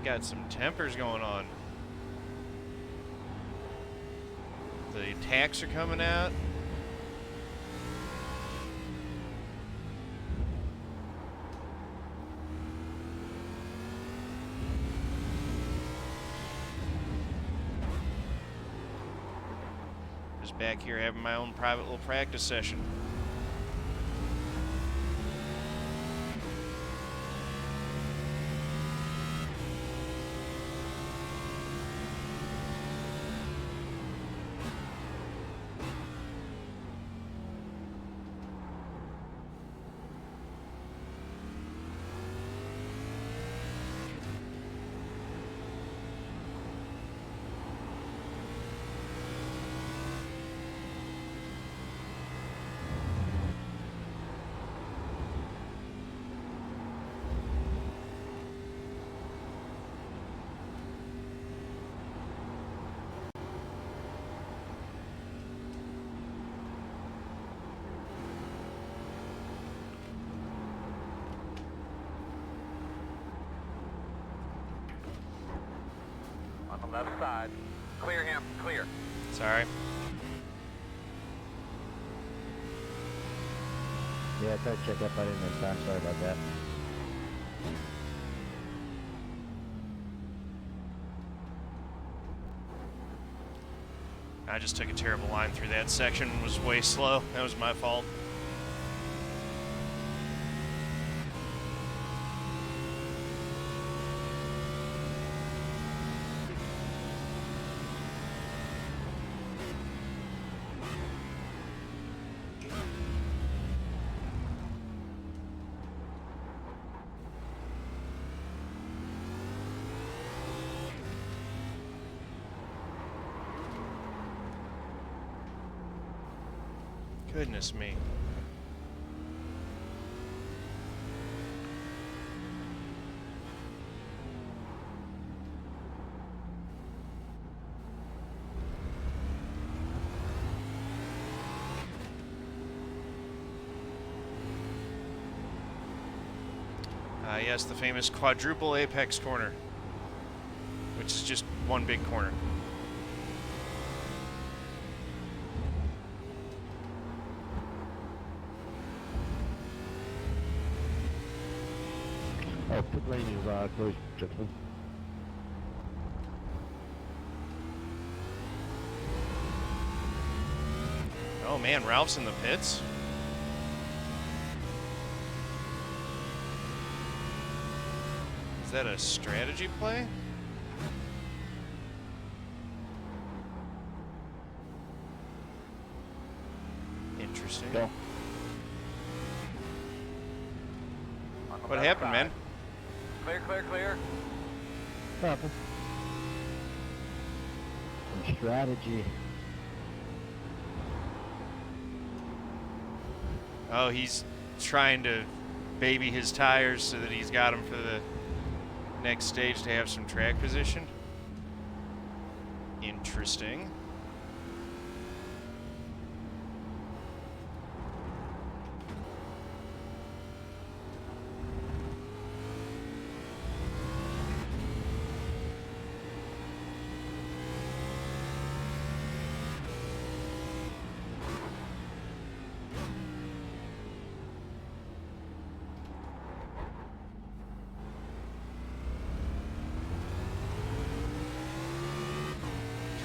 Got some tempers going on. The attacks are coming out. Just back here having my own private little practice session. Left side. Clear him. Clear. Sorry. Yeah, I tried to check up. I didn't have time. Sorry about that. I just took a terrible line through that section. Was way slow. That was my fault. Goodness me. Yes, the famous quadruple apex corner, which is just one big corner. Oh, pit lane is closed, gentlemen. Oh man, Ralph's in the pits. Is that a strategy play? Interesting. Go. What happened, man? Clear, clear, clear. Happens. Some strategy. Oh, he's trying to baby his tires so that he's got them for the next stage to have some track position. Interesting.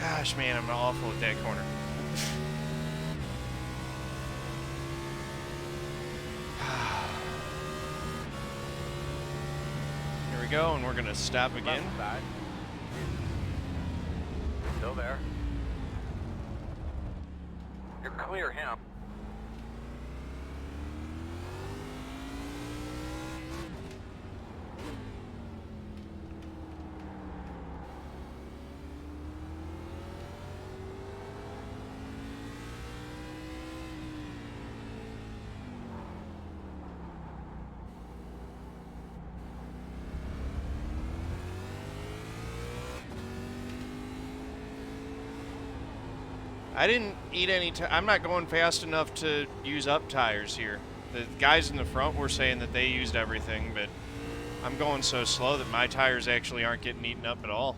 Gosh, man, I'm awful at that corner. Here we go, and we're going to stop again. Left side. Still there. You're clear him. I didn't eat any I'm not going fast enough to use up tires here. The guys in the front were saying that they used everything, but I'm going so slow that my tires actually aren't getting eaten up at all.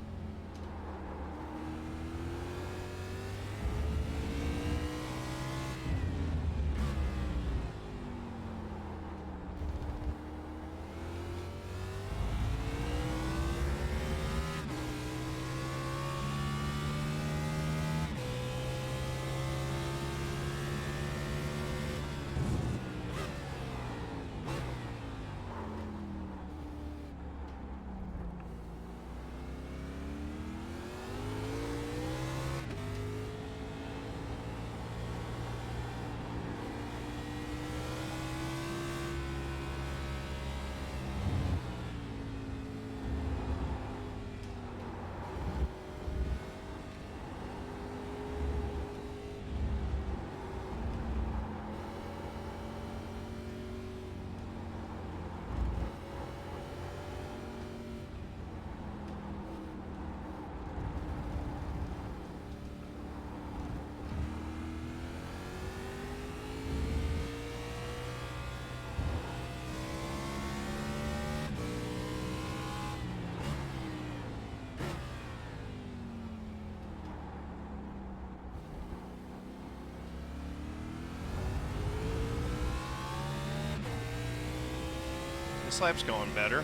this lap's going better.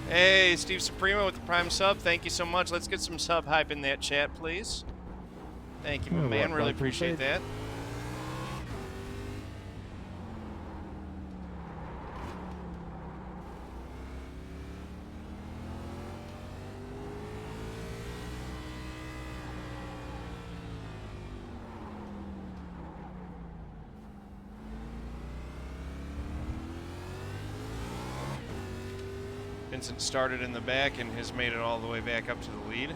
Hey, Steve Supremo with the Prime sub. Thank you so much. Let's get some sub hype in that chat, please. Thank you, my man. Really appreciate that. Vincent started in the back and has made it all the way back up to the lead.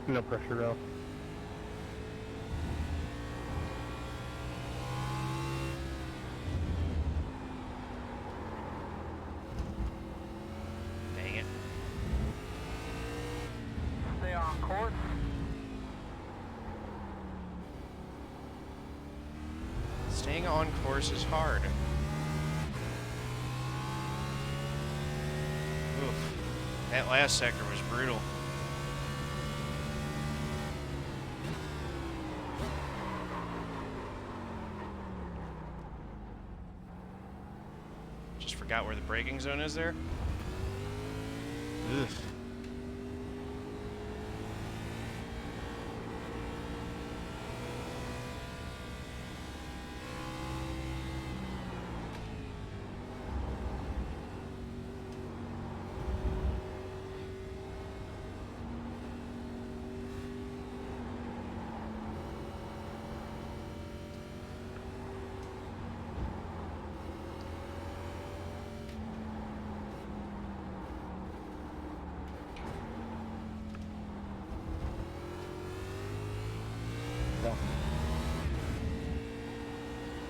No pressure, though. Dang it. Stay on course. Staying on course is hard. Oof. That last sector was brutal. Just forgot where the braking zone is there. Ugh.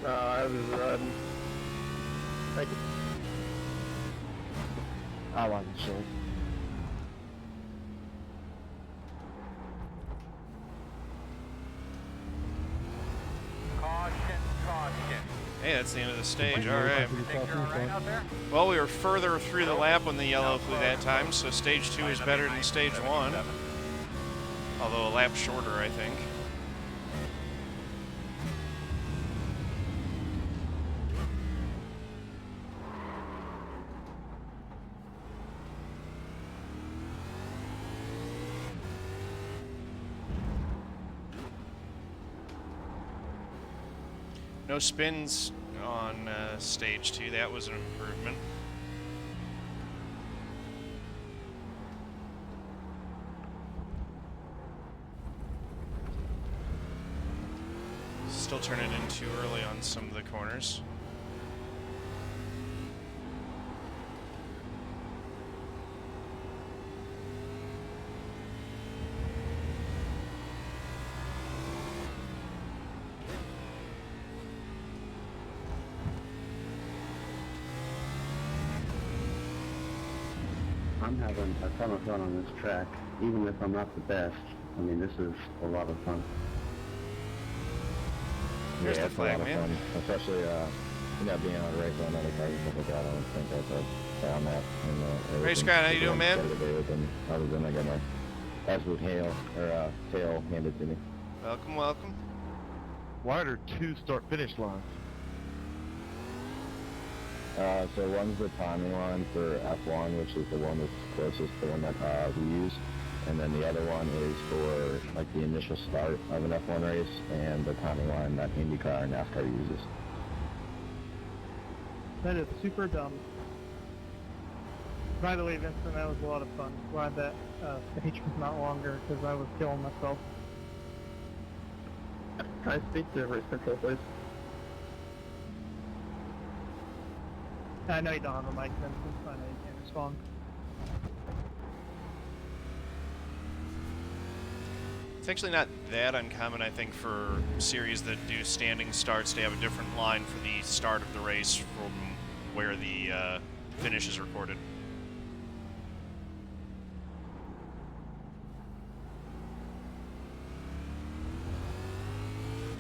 I was riding. Thank you. I wasn't sure. Caution, caution. Hey, that's the end of the stage. All right. Think you're all right out there? Well, we were further through the lap when the yellow flew that time, so stage 2 is better than stage 1. Although a lap shorter, I think. No spins on stage 2. That was an improvement. Still turning in too early on some of the corners. I'm having a ton of fun on this track, even if I'm not the best. I mean, this is a lot of fun. Here's the it's flag, a lot man. of fun, especially being on a race on another car and stuff like that. I don't think that's on that. And, Race Scott, how you doing, man? Other than I got my absolute tail handed to me. Welcome, welcome. Why are there 2 start-finish lines? So one's the timing line for F1, which is the one that's closest to the one that we use, and then the other one is for like the initial start of an F1 race and the timing line that IndyCar and NASCAR uses. That is super dumb. By the way, Vincent, that was a lot of fun. Glad that stage was not longer because I was killing myself. Can I speak to race control, please? I know you don't have a mic, Vincent. I know you can't respond. It's actually not that uncommon, I think, for series that do standing starts to have a different line for the start of the race from where the finish is recorded.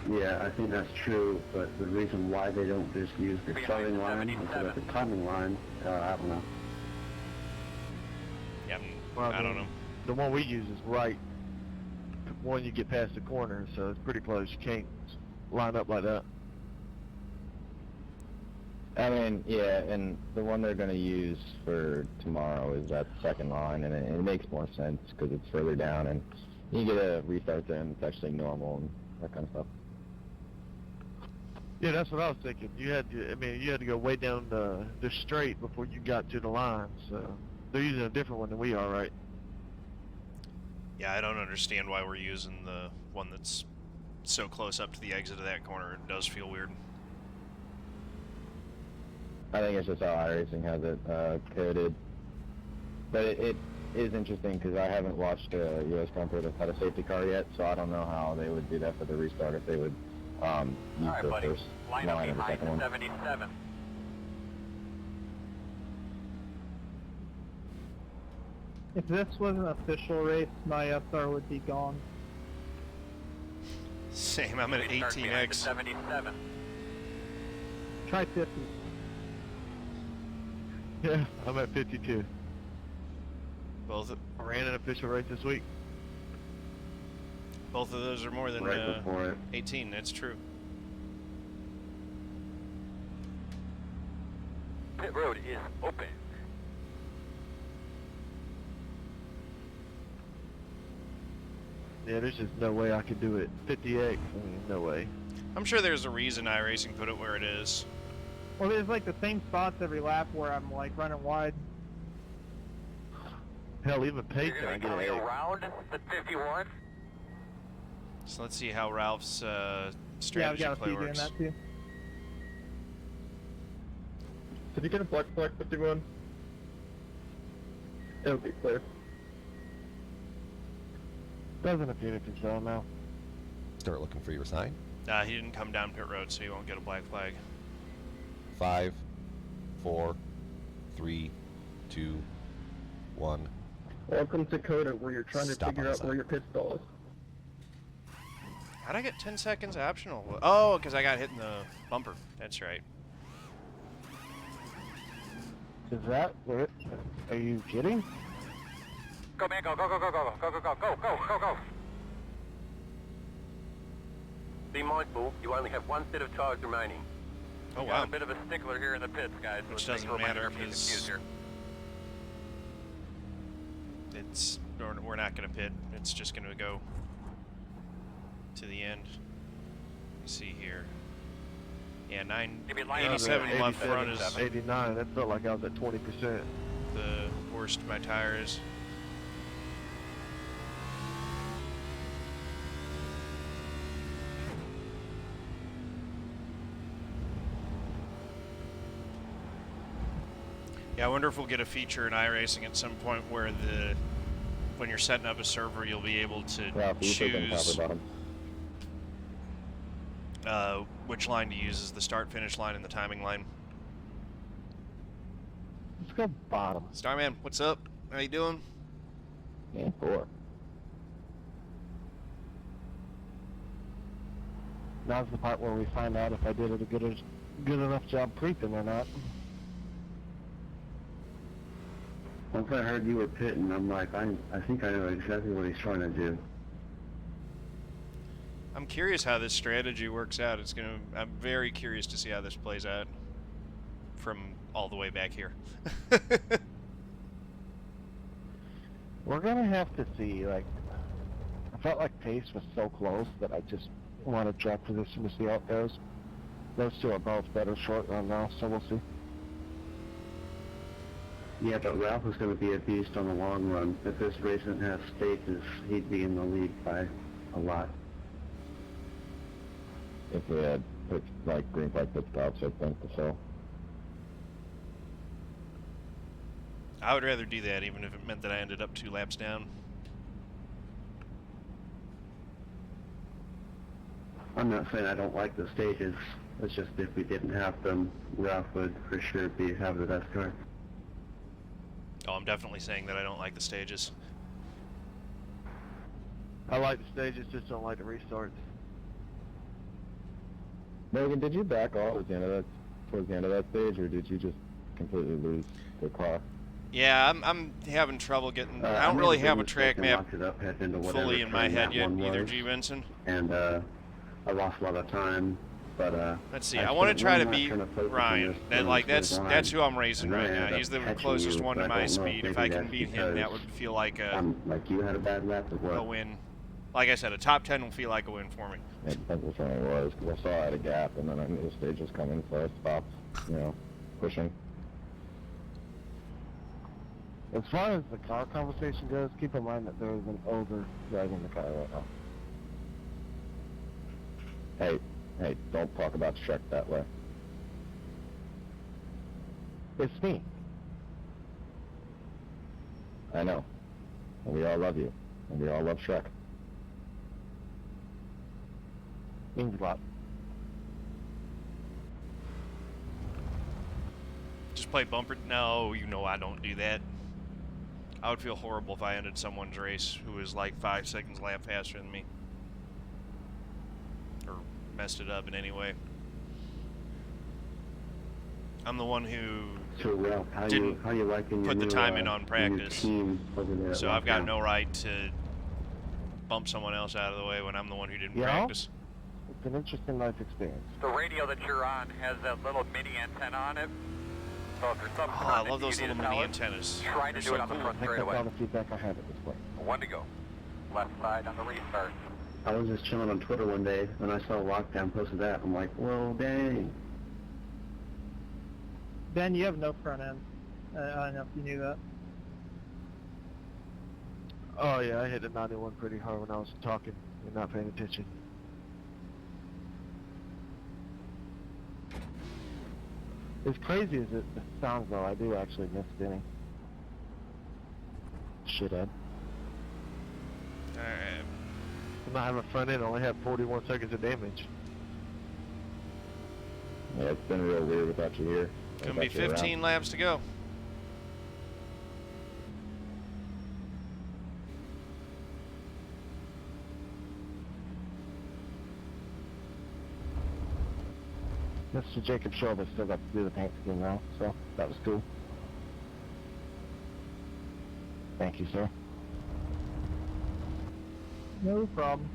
Yeah, I think that's true, but the reason why they don't just use the starting line instead of the timing line, I don't know. Yeah, I'm Well, I don't know. The one we use is right when you get past the corner, so it's pretty close. You can't line up like that. I mean, yeah, and the one they're going to use for tomorrow is that second line, and it makes more sense because it's further down, and you get a restart there, and it's actually normal and that kind of stuff. Yeah, that's what I was thinking. You had to go way down the straight before you got to the line, so they're using a different one than we are, right? Yeah, I don't understand why we're using the one that's so close up to the exit of that corner. It does feel weird. I think it's just how iRacing has it coded. But it is interesting because I haven't watched a U.S. Grand Prix that's had a safety car yet, so I don't know how they would do that for the restart, if they would use the first line or the second one. 77. If this was an official race, my SR would be gone. Same, I'm at Start behind the 18X. 77. Try 50. Yeah, I'm at 52. Both I ran an official race this week. of those are more than Right before it. 18, that's true. Pit road is open. Yeah, there's just no way I could do it. 58, I mean, no way. I'm sure there's a reason iRacing put it where it is. Well, there's like the same spots every lap where I'm like running wide. Hell, even Pate You're can going to I be get coming an around the 51. So let's see how Ralph's Yeah, I've strategy got a play few doing works. that too. Did you get a black flag 51? It'll be clear. Doesn't appear to be so now. Start looking for your sign. He didn't come down pit road, so he won't get a black flag. 5, 4, 3, 2, 1. Welcome to Coda, where you're trying to Stop figure on the out where side. your pit stall is. How'd I get 10 seconds optional? Oh, because I got hit in the bumper. That's right. Is that it? Are you kidding? Go, man, go, go, go, go, go, go, go, go, go, go, go, go. Be mindful, you only have one set of tires remaining. Oh, Got wow. a bit of a stickler here in the pits, guys. Which so doesn't take a matter reminder if you because- confused here. We're not going to pit. It's just going to go to the end. Let's see here. Yeah, Maybe line up 87 at left front is 87. 89, that felt like I was at 20%. the worst my tire is. Yeah, I wonder if we'll get a feature in iRacing at some point where when you're setting up a server, you'll be able to Ralph, you put them top or choose bottom. which line to use as the start-finish line and the timing line. Let's go bottom. Starman, what's up? How you doing? Yeah, 4. Now's the part where we find out if I did a good enough job creeping or not. Once I heard you were pitting, I'm like, I think I know exactly what he's trying to do. I'm curious how this strategy works out. I'm very curious to see how this plays out from all the way back here. We're gonna have to see, like, I felt like pace was so close that I just want to track position to see how it goes. Those two are both better short run now, so we'll see. Yeah, but Ralph is going to be a beast on the long run. If this race didn't have stages, he'd be in the lead by a lot. If we had green flag pit stops, I think, so. I would rather do that even if it meant that I ended up 2 laps down. I'm not saying I don't like the stages. It's just if we didn't have them, Ralph would for sure have the best car. Oh, I'm definitely saying that I don't like the stages. I like the stages, just don't like the restarts. Logan, did you back off towards the end of that stage, or did you just completely lose the car? Yeah, I'm having trouble getting. I don't made really big have a mistake track and map locked it up, headed into whatever fully in my turn head that yet one either, was, G. Benson. and I lost a lot of time. But Let's see. I want to try to beat Ryan. That's That's who I'm racing right now. He's the catching closest you, one but to I my don't know speed. If maybe I can that's beat him, that because, would feel like like you had a bad lap or a what? win. Like I said, a top 10 will feel like a win for me. It depends which one it was, because I saw I had a gap, and then I knew the stage was coming, so I stopped, pushing. As far as the car conversation goes, keep in mind that there is an ogre driving the car right now. Hey, don't talk about Shrek that way. It's me. I know. And we all love you. And we all love Shrek. Means a lot. Just play bumper. No, I don't do that. I would feel horrible if I ended someone's race who was like 5 seconds lap faster than me. Or messed it up in any way. I'm the one who So, Ralph, how didn't you liking your put the new, time in on practice. team over there at So I've got Lockdown? no right to bump someone else out of the way when I'm the one who didn't You know? practice. It's an interesting life experience. The radio that you're on has that little mini antenna on it. So if there's some Oh, I love those little mini antennas. Try to They're do so it on the cool. I front think that's straightaway. all the feedback I have at this point. 1 to go. Left side on the restart. I was just chilling on Twitter one day, and I saw Lockdown posted that. I'm like, well, dang. Ben, you have no front end. I don't know if you knew that. Oh yeah, I hit the 91 pretty hard when I was talking and not paying attention. As crazy as it sounds though, I do actually miss spinning. Shithead. Alright. I'm not having a front end, I only have 41 seconds of damage. Yeah, it's been real weird without you here. Gonna be without you around. 15 laps to go. Mr. Jacob Shorba still got to do the paint scheme now, so that was cool. Thank you, sir. No problem.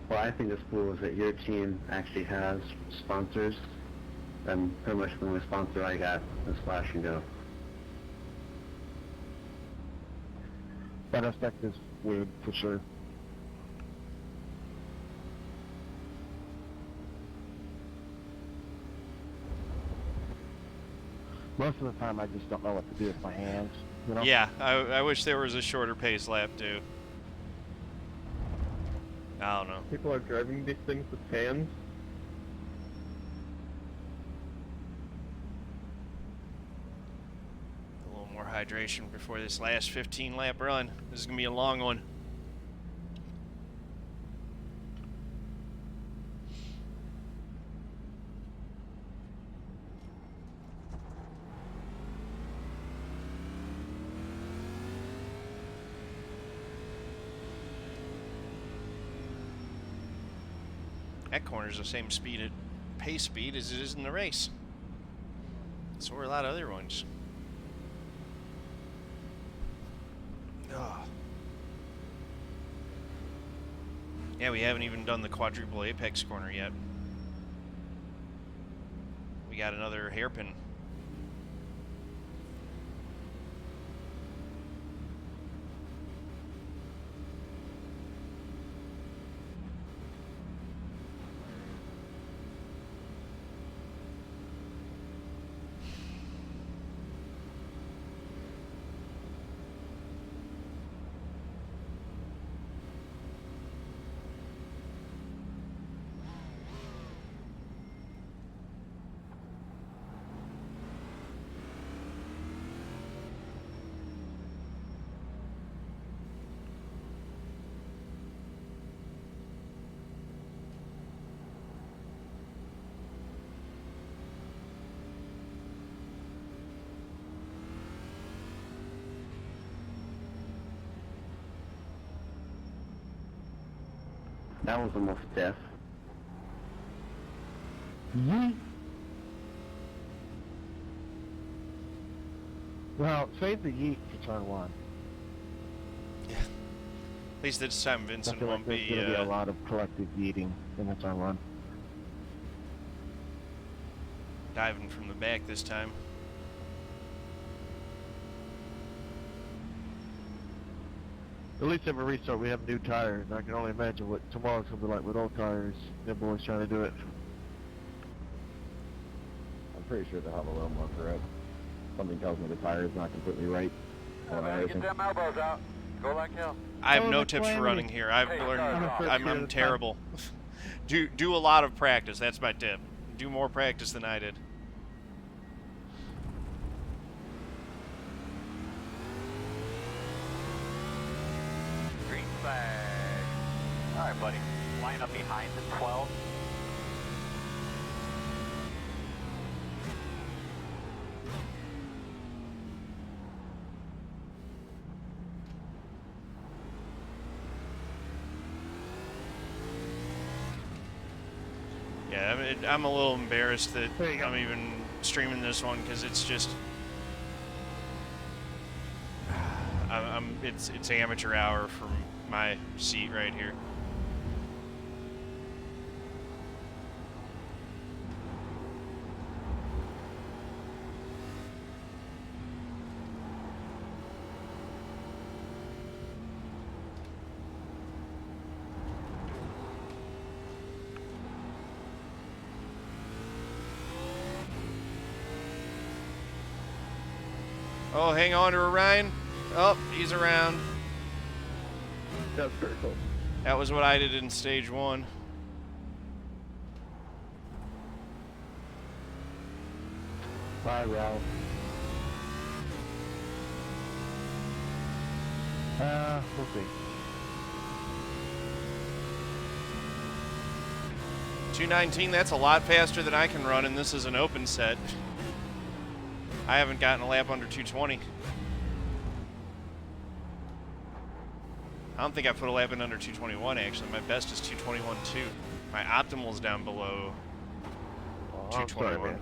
What I think is cool is that your team actually has sponsors, and pretty much the only sponsor I got is Flash and Go. That aspect is weird, for sure. Most of the time I just don't know what to do with my hands, you know? Yeah, I wish there was a shorter pace lap too. I don't know. People are driving these things with hands. A little more hydration before this last 15 lap run. This is gonna be a long one. That corner's the same pace speed as it is in the race. So are a lot of other ones. Ugh. Yeah, we haven't even done the quadruple apex corner yet. We got another hairpin. That was almost death. Yeet. Well, save the yeet for turn 1. At least this time I Vincent feel like won't there's be, going to be a lot of collective yeeting in the turn 1. diving from the back this time. At least every restart we have new tires. I can only imagine what tomorrow's going to be like with old tires. Them boys trying to do it. I'm pretty sure they'll have a little more grip. Something tells me the tire is not completely right. Get them elbows out. Go like hell. I have Oh, no the tips for calamity. running here. I've Hey, learned. I'm a first I'm year at a time. terrible. Do a lot of practice. That's my tip. Do more practice than I did. Green flag. All right, buddy. Line up behind the 12. Yeah, I'm a little embarrassed that There you go. I'm even streaming this one because it's just. It's amateur hour from my seat right here. Oh, hang on to her, Ryan. Oh, he's around. That's very cool. That was what I did in stage 1. Bye, Ralph. We'll see. 219, that's a lot faster than I can run, and this is an open set. I haven't gotten a lap under 220. I don't think I put a lap in under 221, actually. My best is 221.2. My optimal's down below Oh, I'm sorry, 221. man.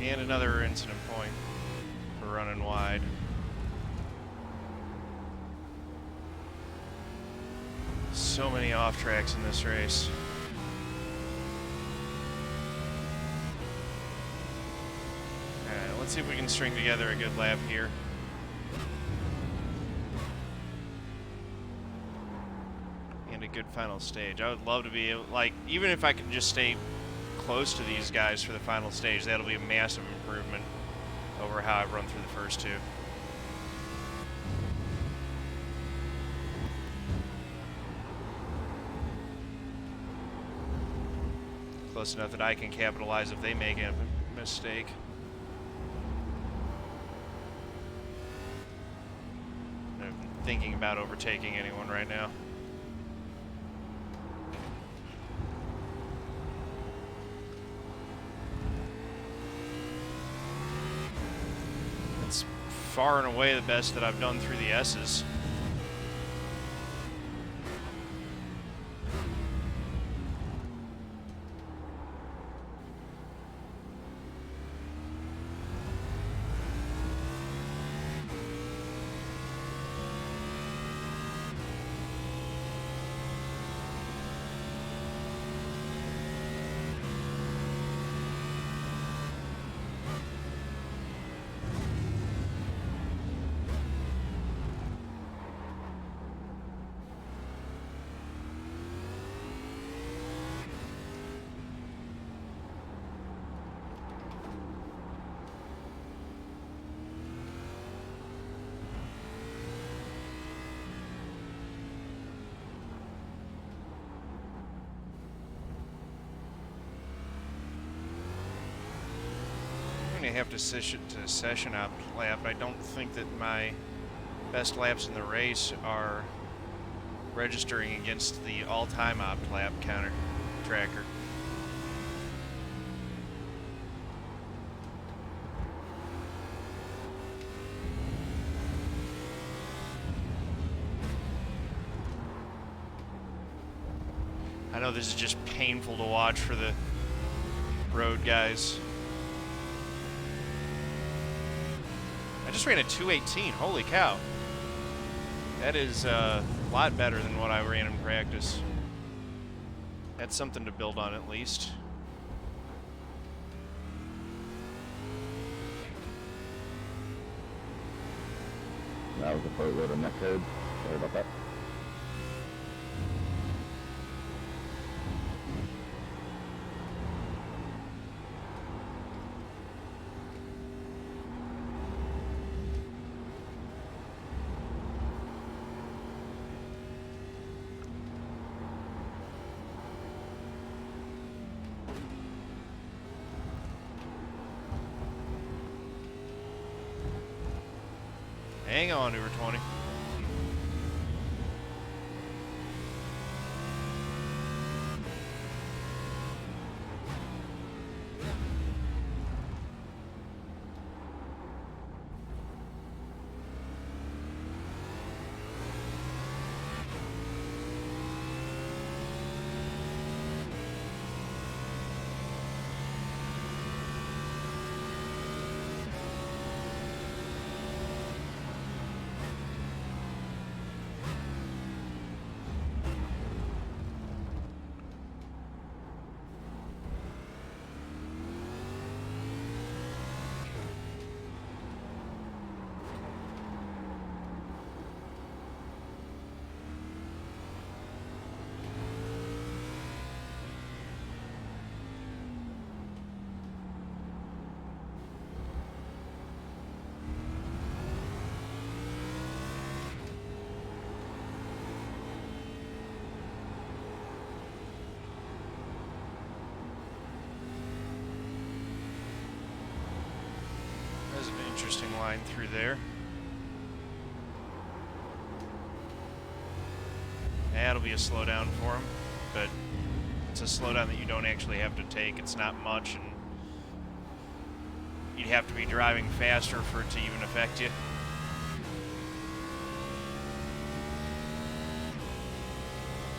And another incident point for running wide. So many off tracks in this race. Alright, let's see if we can string together a good lap here. And a good final stage. I would love to be able, like, even if I could just stay close to these guys for the final stage, that'll be a massive improvement over how I've run through the first two. Close enough that I can capitalize if they make a mistake. I'm thinking about overtaking anyone right now. It's far and away the best that I've done through the S's. going to have to session opt lap. I don't think that my best laps in the race are registering against the all-time opt lap counter tracker. I know this is just painful to watch for the road guys. I just ran a 2:18. Holy cow. That is a lot better than what I ran in practice. That's something to build on at least. That was a boatload of neck code. Sorry about that. Hang on, Uber 20. There's an interesting line through there. That'll be a slowdown for him, but it's a slowdown that you don't actually have to take. It's not much, and you'd have to be driving faster for it to even affect you.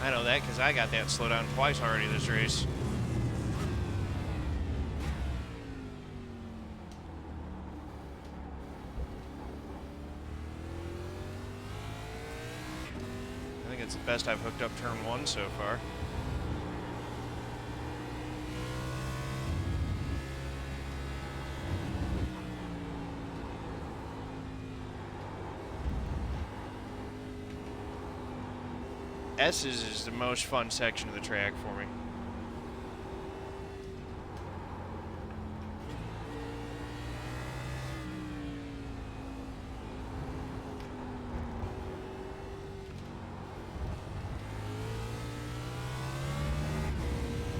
I know that because I got that slowdown twice already this race. I think it's the best I've hooked up turn one so far. S's is the most fun section of the track for me.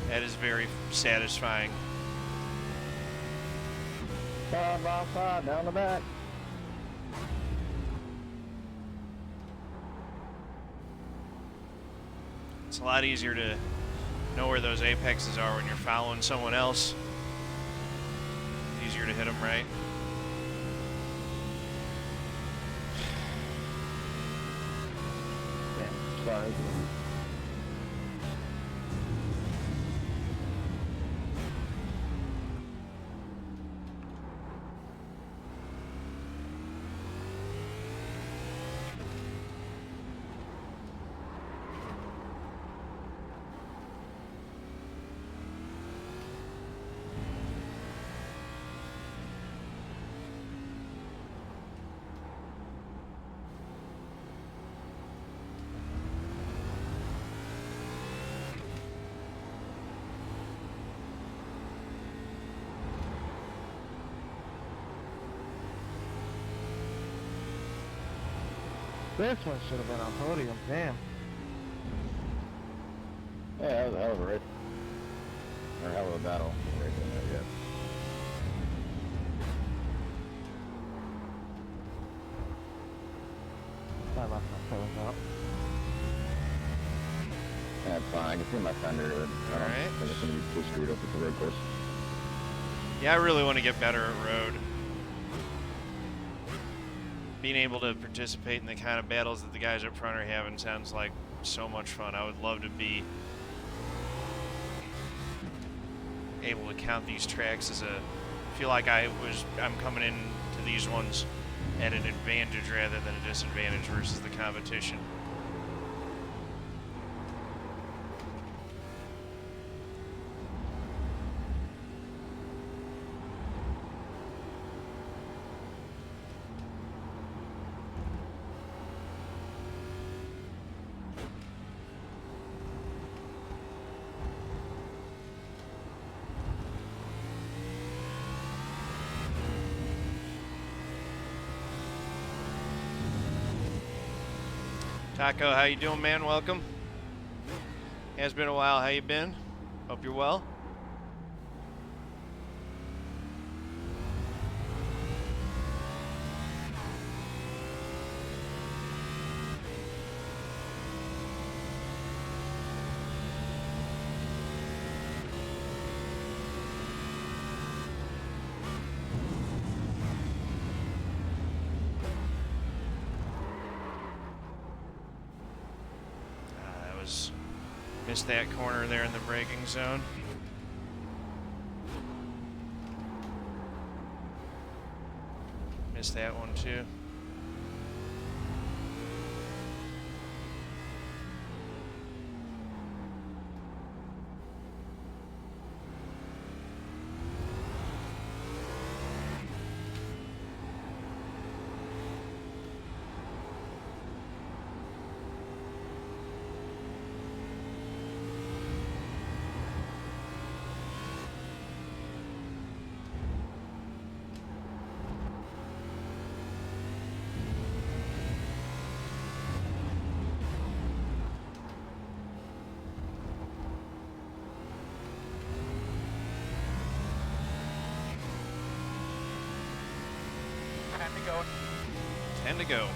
That is very satisfying. Side by side, down the back. It's a lot easier to know where those apexes are when you're following someone else. It's easier to hit them right. Yeah, sorry. This one should have been on podium, damn. Yeah, that was a hell of a race. Or a hell of a battle. Right there, coming out. That's fine. I can see my fender. Alright. I'm going to be too screwed up with the road course. Yeah, I really want to get better at road. Being able to participate in the kind of battles that the guys up front are having sounds like so much fun. I would love to be able to count these tracks as a... feel like I'm coming into these ones at an advantage rather than a disadvantage versus the competition. Taco, how you doing, man? Welcome. Has been a while. How you been? Hope you're well. Missed that corner there in the braking zone. Missed that one too. Go. 10 to go.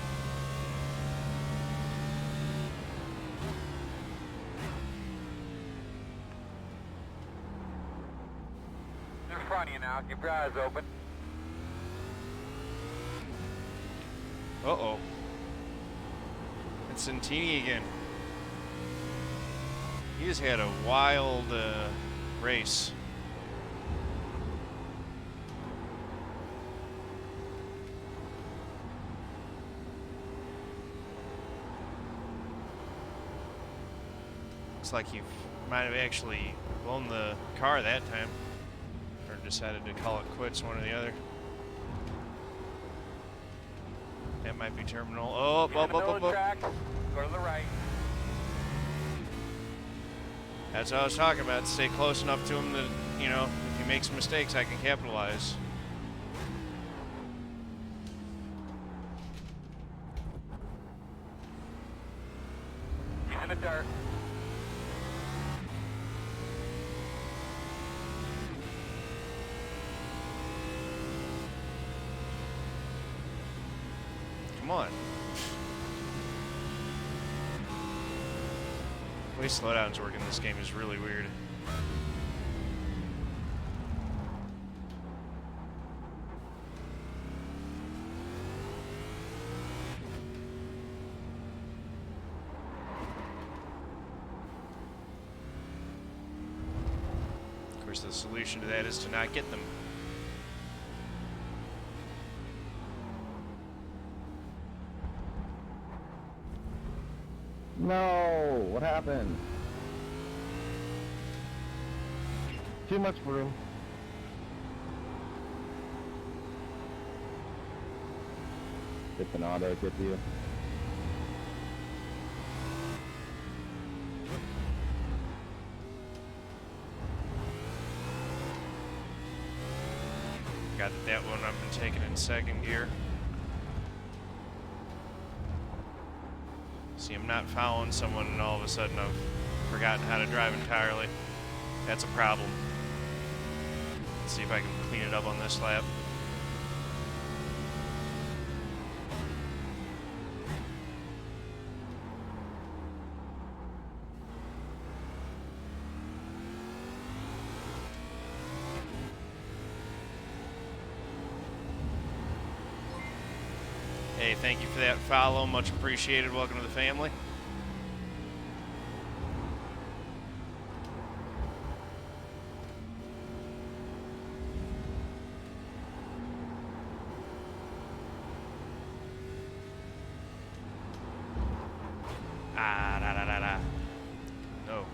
In front of you now. Keep your eyes open. Uh-oh. It's Centini again. He just had a wild race. Looks like he might have actually blown the car that time, or decided to call it quits, one or the other. That might be terminal. Oh, up. Track, go to the right. That's what I was talking about. Stay close enough to him that, you know, if he makes mistakes, I can capitalize. He's in the dirt. Come on. The way slowdowns work in this game is really weird. Of course, the solution to that is to not get them. No! What happened? Too much room. It's an auto get you. Got that one I've been taking in second gear. See, I'm not following someone and all of a sudden I've forgotten how to drive entirely. That's a problem. Let's see if I can clean it up on this lap. Hey, thank you for that follow. Much appreciated. Welcome to the family. No.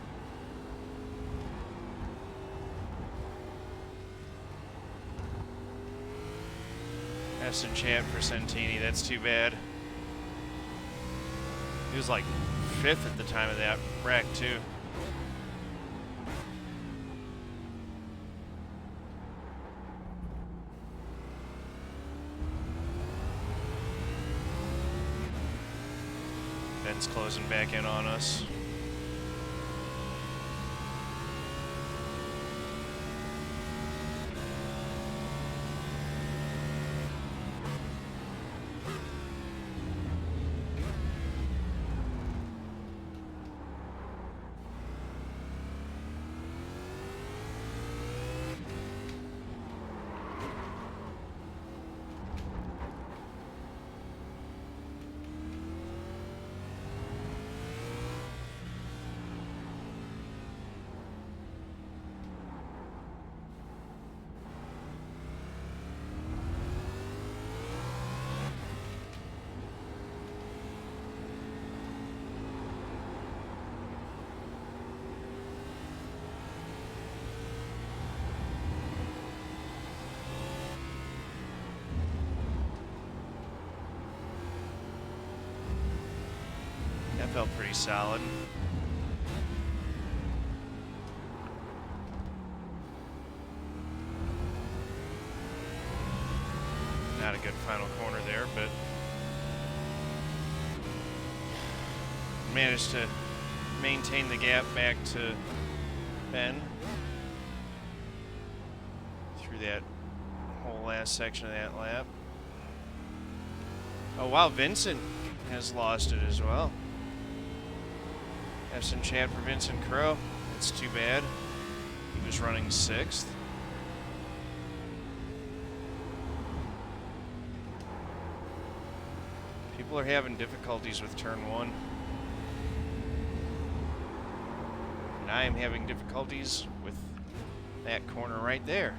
That's in chat for Centini. That's too bad. He was like 5th at the time of that wreck, too. Ben's closing back in on us. That felt pretty solid. Not a good final corner there, but managed to maintain the gap back to Ben through that whole last section of that lap. Oh wow, Vincent has lost it as well. Have some chat for Vincent Crow. That's too bad. He was running 6th. People are having difficulties with turn 1. And I am having difficulties with that corner right there.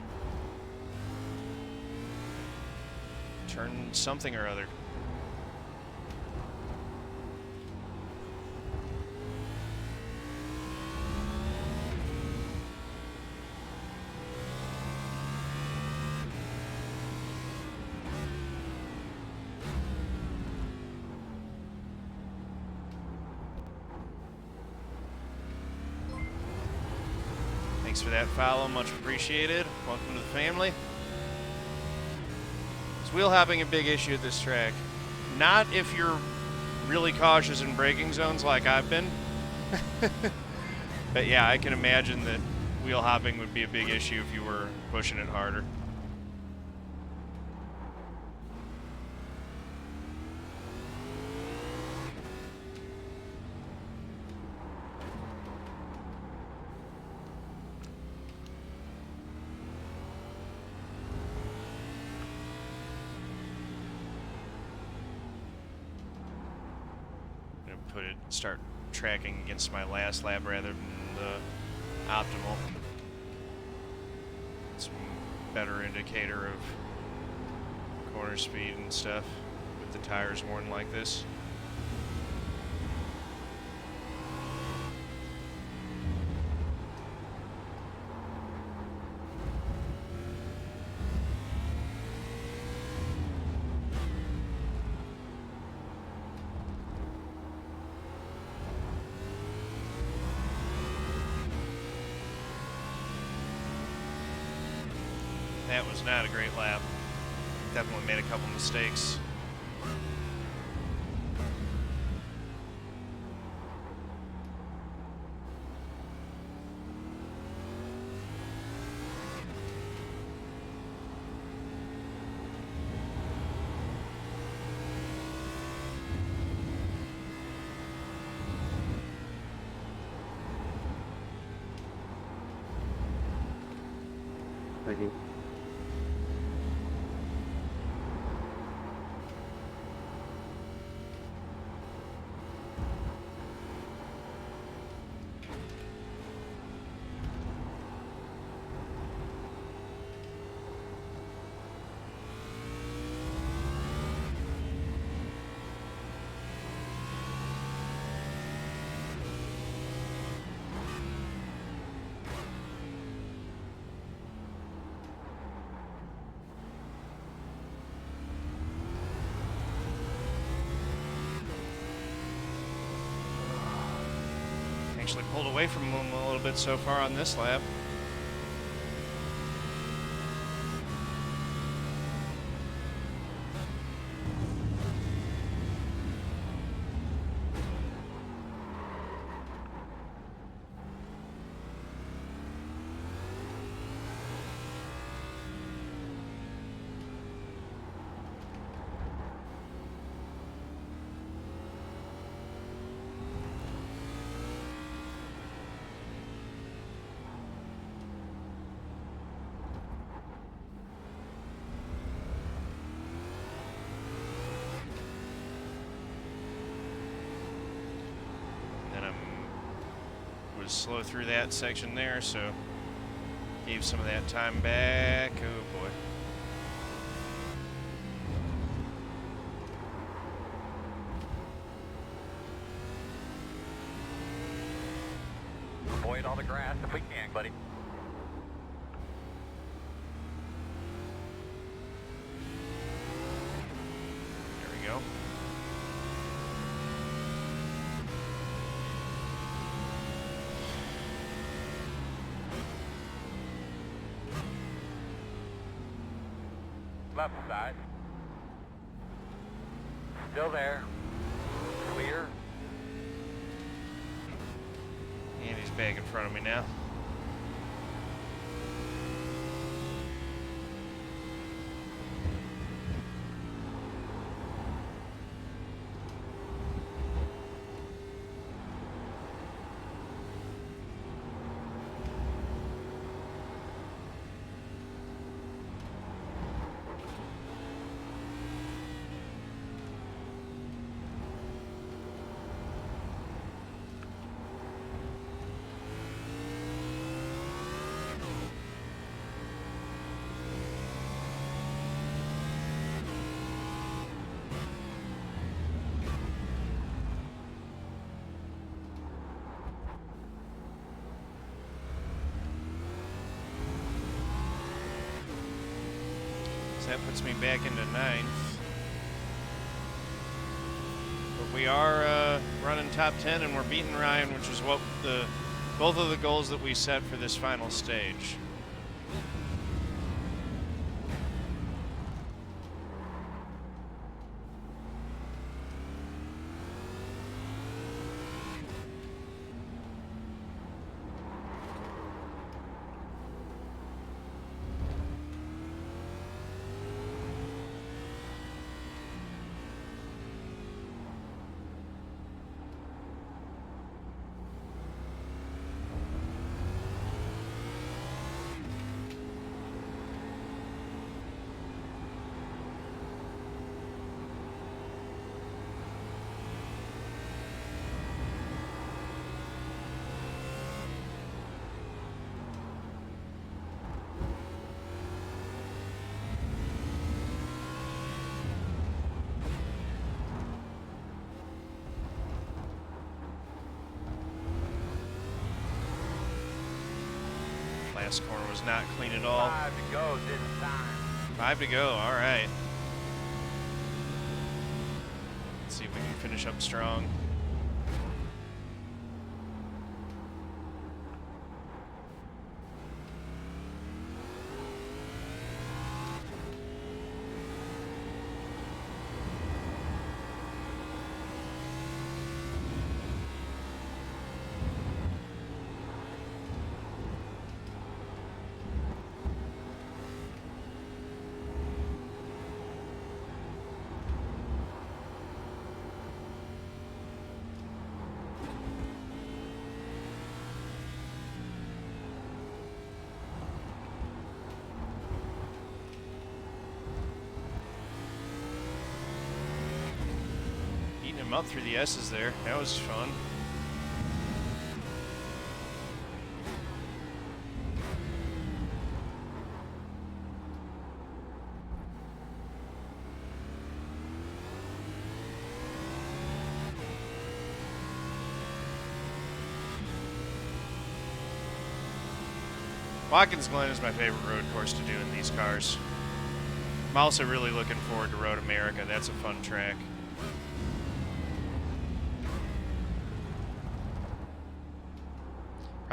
Turn something or other. Thanks for that follow, much appreciated. Welcome to the family. Is wheel hopping a big issue at this track? Not if you're really cautious in braking zones like I've been. But yeah, I can imagine that wheel hopping would be a big issue if you were pushing it harder. Start tracking against my last lap rather than the optimal. It's a better indicator of corner speed and stuff with the tires worn like this. That was not a great lap. Definitely made a couple mistakes. Thank you. Actually pulled away from him a little bit so far on this lap. Slow through that section there, so gave some of that time back. Oh boy. Avoid all the grass if we can, buddy. There we go. Left side. Still there. Clear. And he's back in front of me now. So that puts me back into 9th. But we are running top 10 and we're beating Ryan, which is what both of the goals that we set for this final stage. Last corner was not clean at all. 5 to go this time. 5 to go, all right. Let's see if we can finish up strong. Up through the S's there. That was fun. Watkins Glen is my favorite road course to do in these cars. I'm also really looking forward to Road America. That's a fun track.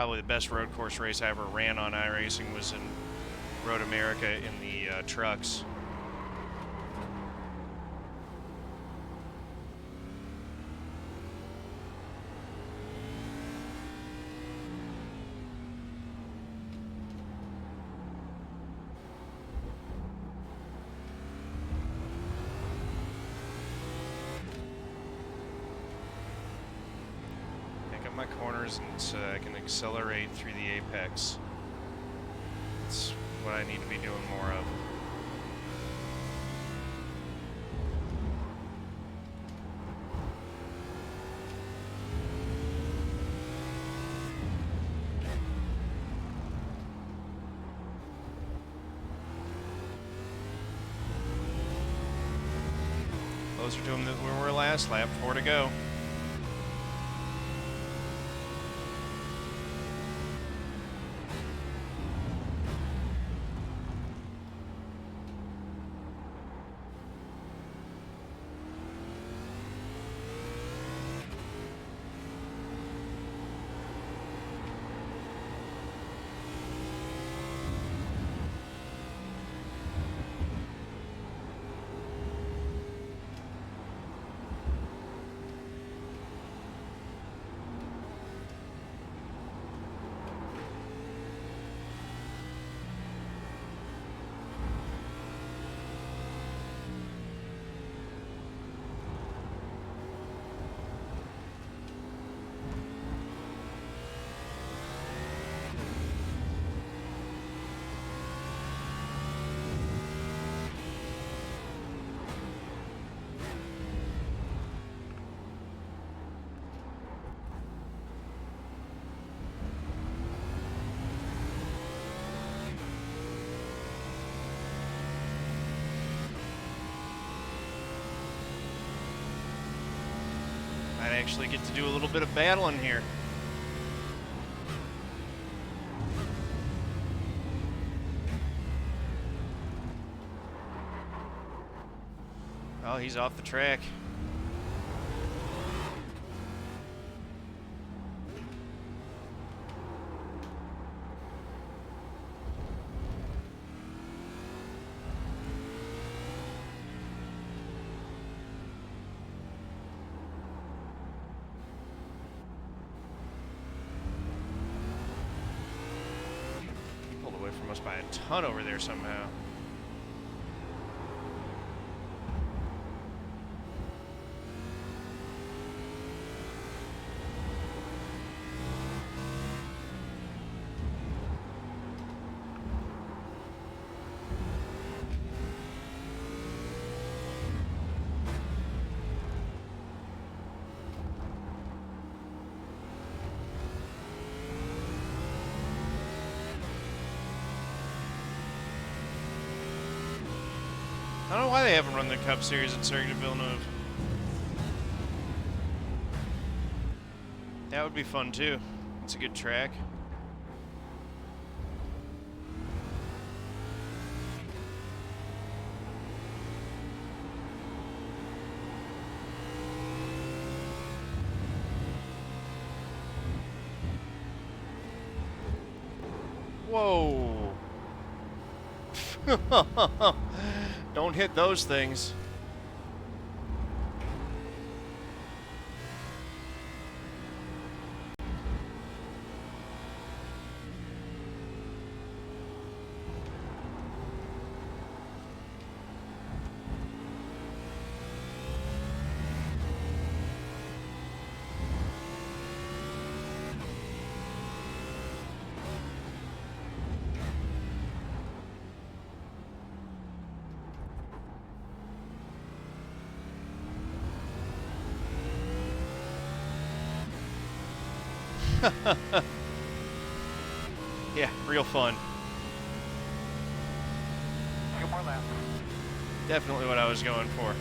Probably the best road course race I ever ran on iRacing was in Road America in the trucks. My corners and so I can accelerate through the apex. That's what I need to be doing more of. Closer to him than we were last lap. 4 to go. Might actually get to do a little bit of battling here. Oh, he's off the track. From us by a ton over there somehow. I don't know why they haven't run the Cup Series at Circuit de Villeneuve. That would be fun too. It's a good track. Whoa. Don't hit those things. Yeah, real fun. Two more laps. Definitely what I was going for.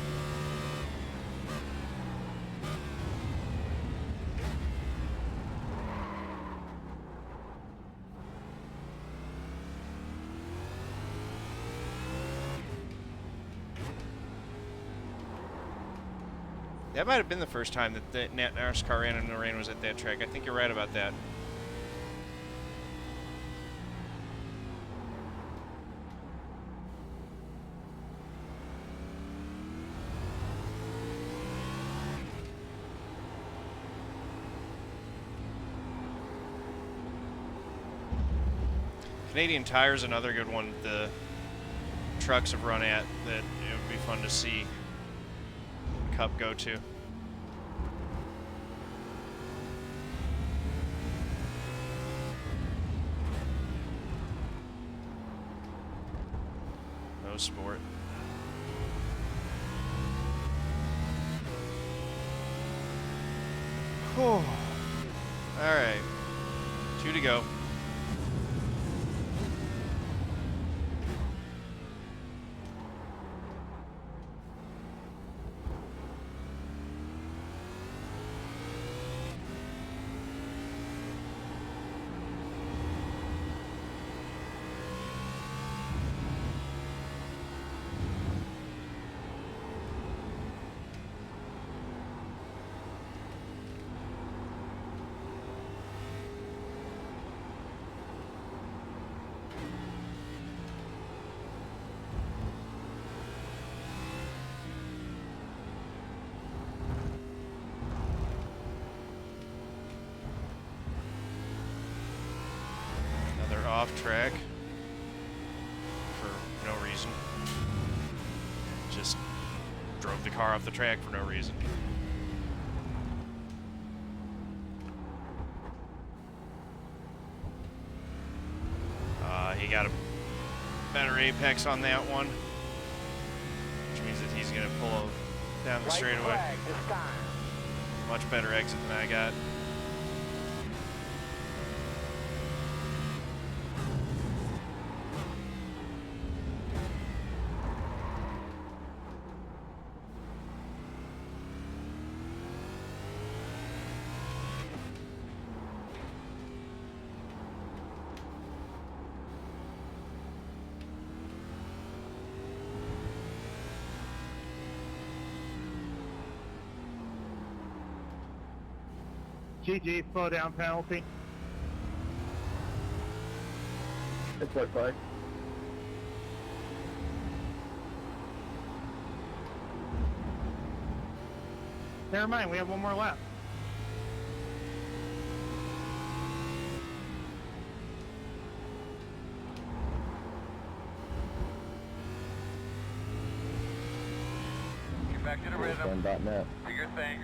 That might have been the first time that the NASCAR ran in the rain was at that track. I think you're right about that. Canadian Tire is another good one the trucks have run at that it would be fun to see Cup go to. No sport. Whew. All right, 2 to go. Off track for no reason. Just drove the car off the track for no reason. He got a better apex on that one, which means that he's going to pull down the straightaway. Much better exit than I got. GG, slow down penalty. It's what, bye? Never mind, we have one more lap. Get back to the rhythm. Net. Do your thing.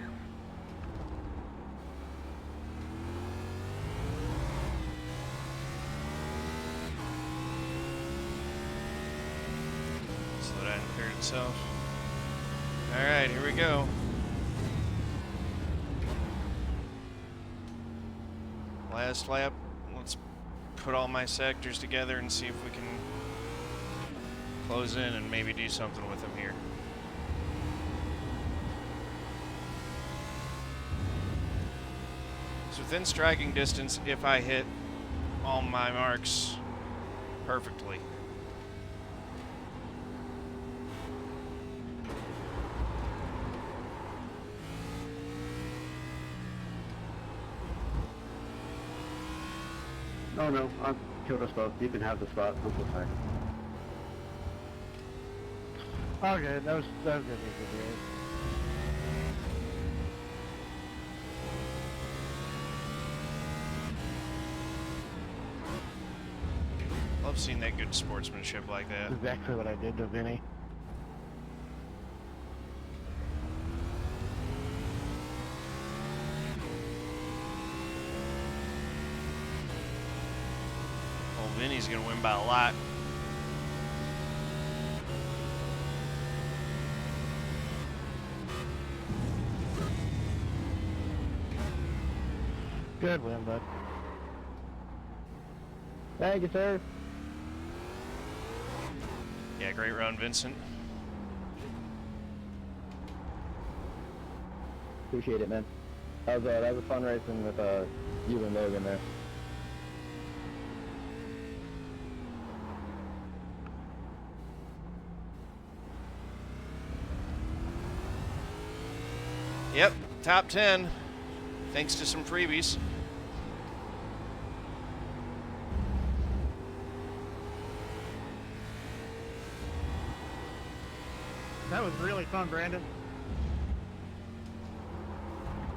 Slow down and clear itself. Alright, here we go. Last lap. Let's put all my sectors together and see if we can close in and maybe do something with them here. It's within striking distance if I hit all my marks perfectly. Oh no, I've killed us both. You can have the spot. I'm so sorry. Okay, that was good. Love seeing that good sportsmanship like that. That's exactly what I did to Vinny. Oh, Vinny's gonna win by a lot. Good win, bud. Thank you, sir. Yeah, great run, Vincent. Appreciate it, man. That was fun racing with you and Logan there. Yep, top 10, thanks to some freebies. That was really fun, Brandon.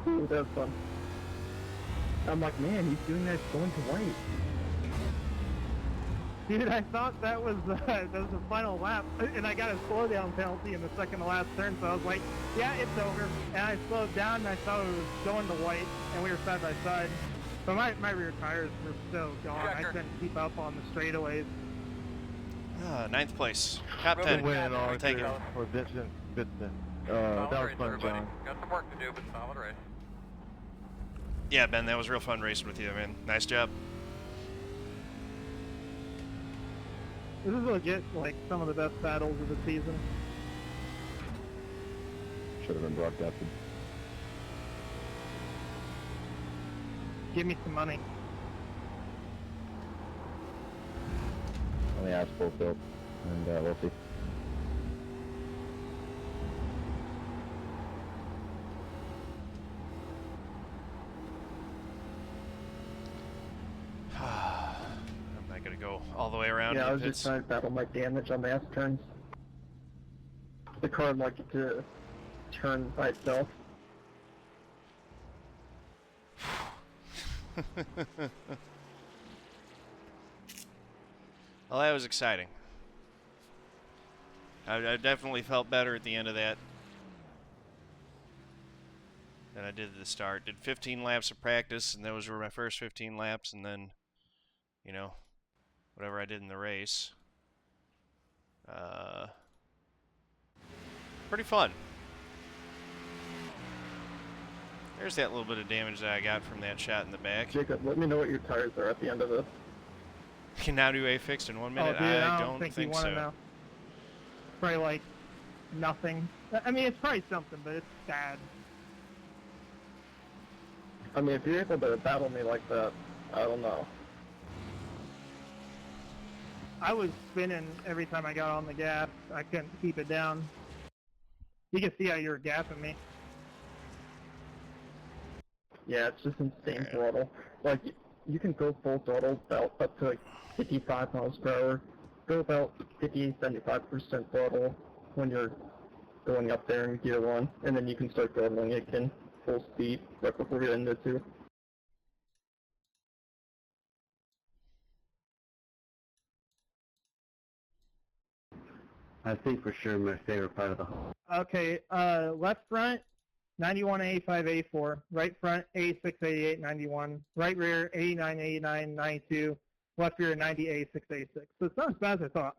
Ooh, that was fun. I'm like, man, he's doing that going to white. Dude, I thought that was the final lap, and I got a slowdown penalty in the second to last turn, so I was like, yeah, it's over. And I slowed down, and I saw it was going to white, and we were side by side. But my rear tires were so gone, I couldn't keep up on the straightaways. 9th place. Top 10. Win I'll take it. for Vincent. That was fun, John. Got some work to do, but solid race. Yeah, Ben, that was real fun racing with you, man. Nice job. This is legit, like, some of the best battles of the season. Should have been broadcasted. Give me some money. Only ask full field, and we'll see. I'm not going to go all the way around. Yeah, I was pits. just trying to battle my damage on the S turns. The car liked it to turn by itself. Well, that was exciting. I definitely felt better at the end of that than I did at the start. Did 15 laps of practice, and those were my first 15 laps, and then, you know, whatever I did in the race. Pretty fun. There's that little bit of damage that I got from that shot in the back. Jacob, let me know what your tires are at the end of this. Can now do A fixed in 1 minute? Oh, dude, I don't think you so. want to know. Probably like nothing. I mean, it's probably something, but it's bad. I mean, if you're able to battle me like that, I don't know. I was spinning every time I got on the gas. I couldn't keep it down. You can see how you were gapping me. Yeah, it's just insane throttle. Like, you can go full throttle about up to like 55 miles per hour. Go about 50-75% throttle when you're going up there in gear 1, and then you can start throttling it again full speed right before we get into 2. I think for sure my favorite part of the whole. Okay, left front, 91A5A4. Right front, A68891. Right rear, 898992. Left rear, 90A6A6. So it's not as bad as I thought.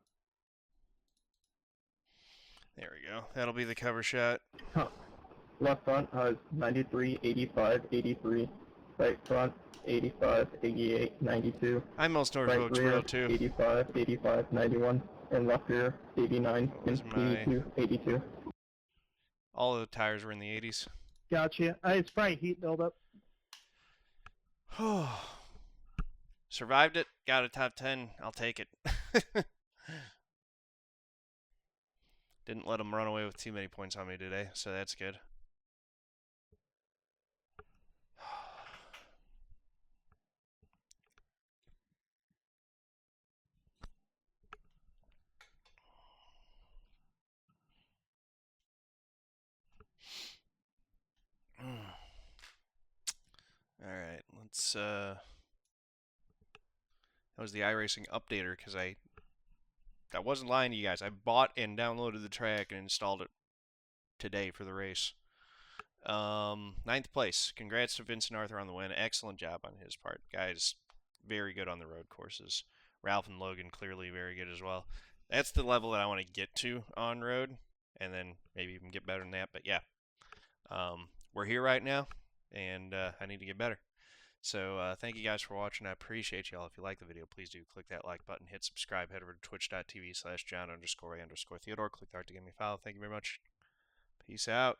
There we go. That'll be the cover shot. Left front has 93, 85, 83. Right front, 85, 88, 92. I'm most Right Norfolk rear, Road too. 85, 85, 91. And left rear, 89, Those are my- 82, 82. All of the tires were in the 80s. Gotcha. It's probably heat buildup. Survived it. Got a top 10. I'll take it. Didn't let them run away with too many points on me today, so that's good. Alright, let's, that was the iRacing updater, because I wasn't lying to you guys. I bought and downloaded the track and installed it today for the race. 9th place. Congrats to Vincent Arthur on the win. Excellent job on his part. Guys, very good on the road courses. Ralph and Logan clearly very good as well. That's the level that I want to get to on road, and then maybe even get better than that. But yeah, we're here right now, and I need to get better. So thank you guys for watching. I appreciate y'all. If you like the video, please do click that like button, hit subscribe, head over to twitch.tv/John_A_Theodore. Click the heart to give me a follow. Thank you very much. Peace out.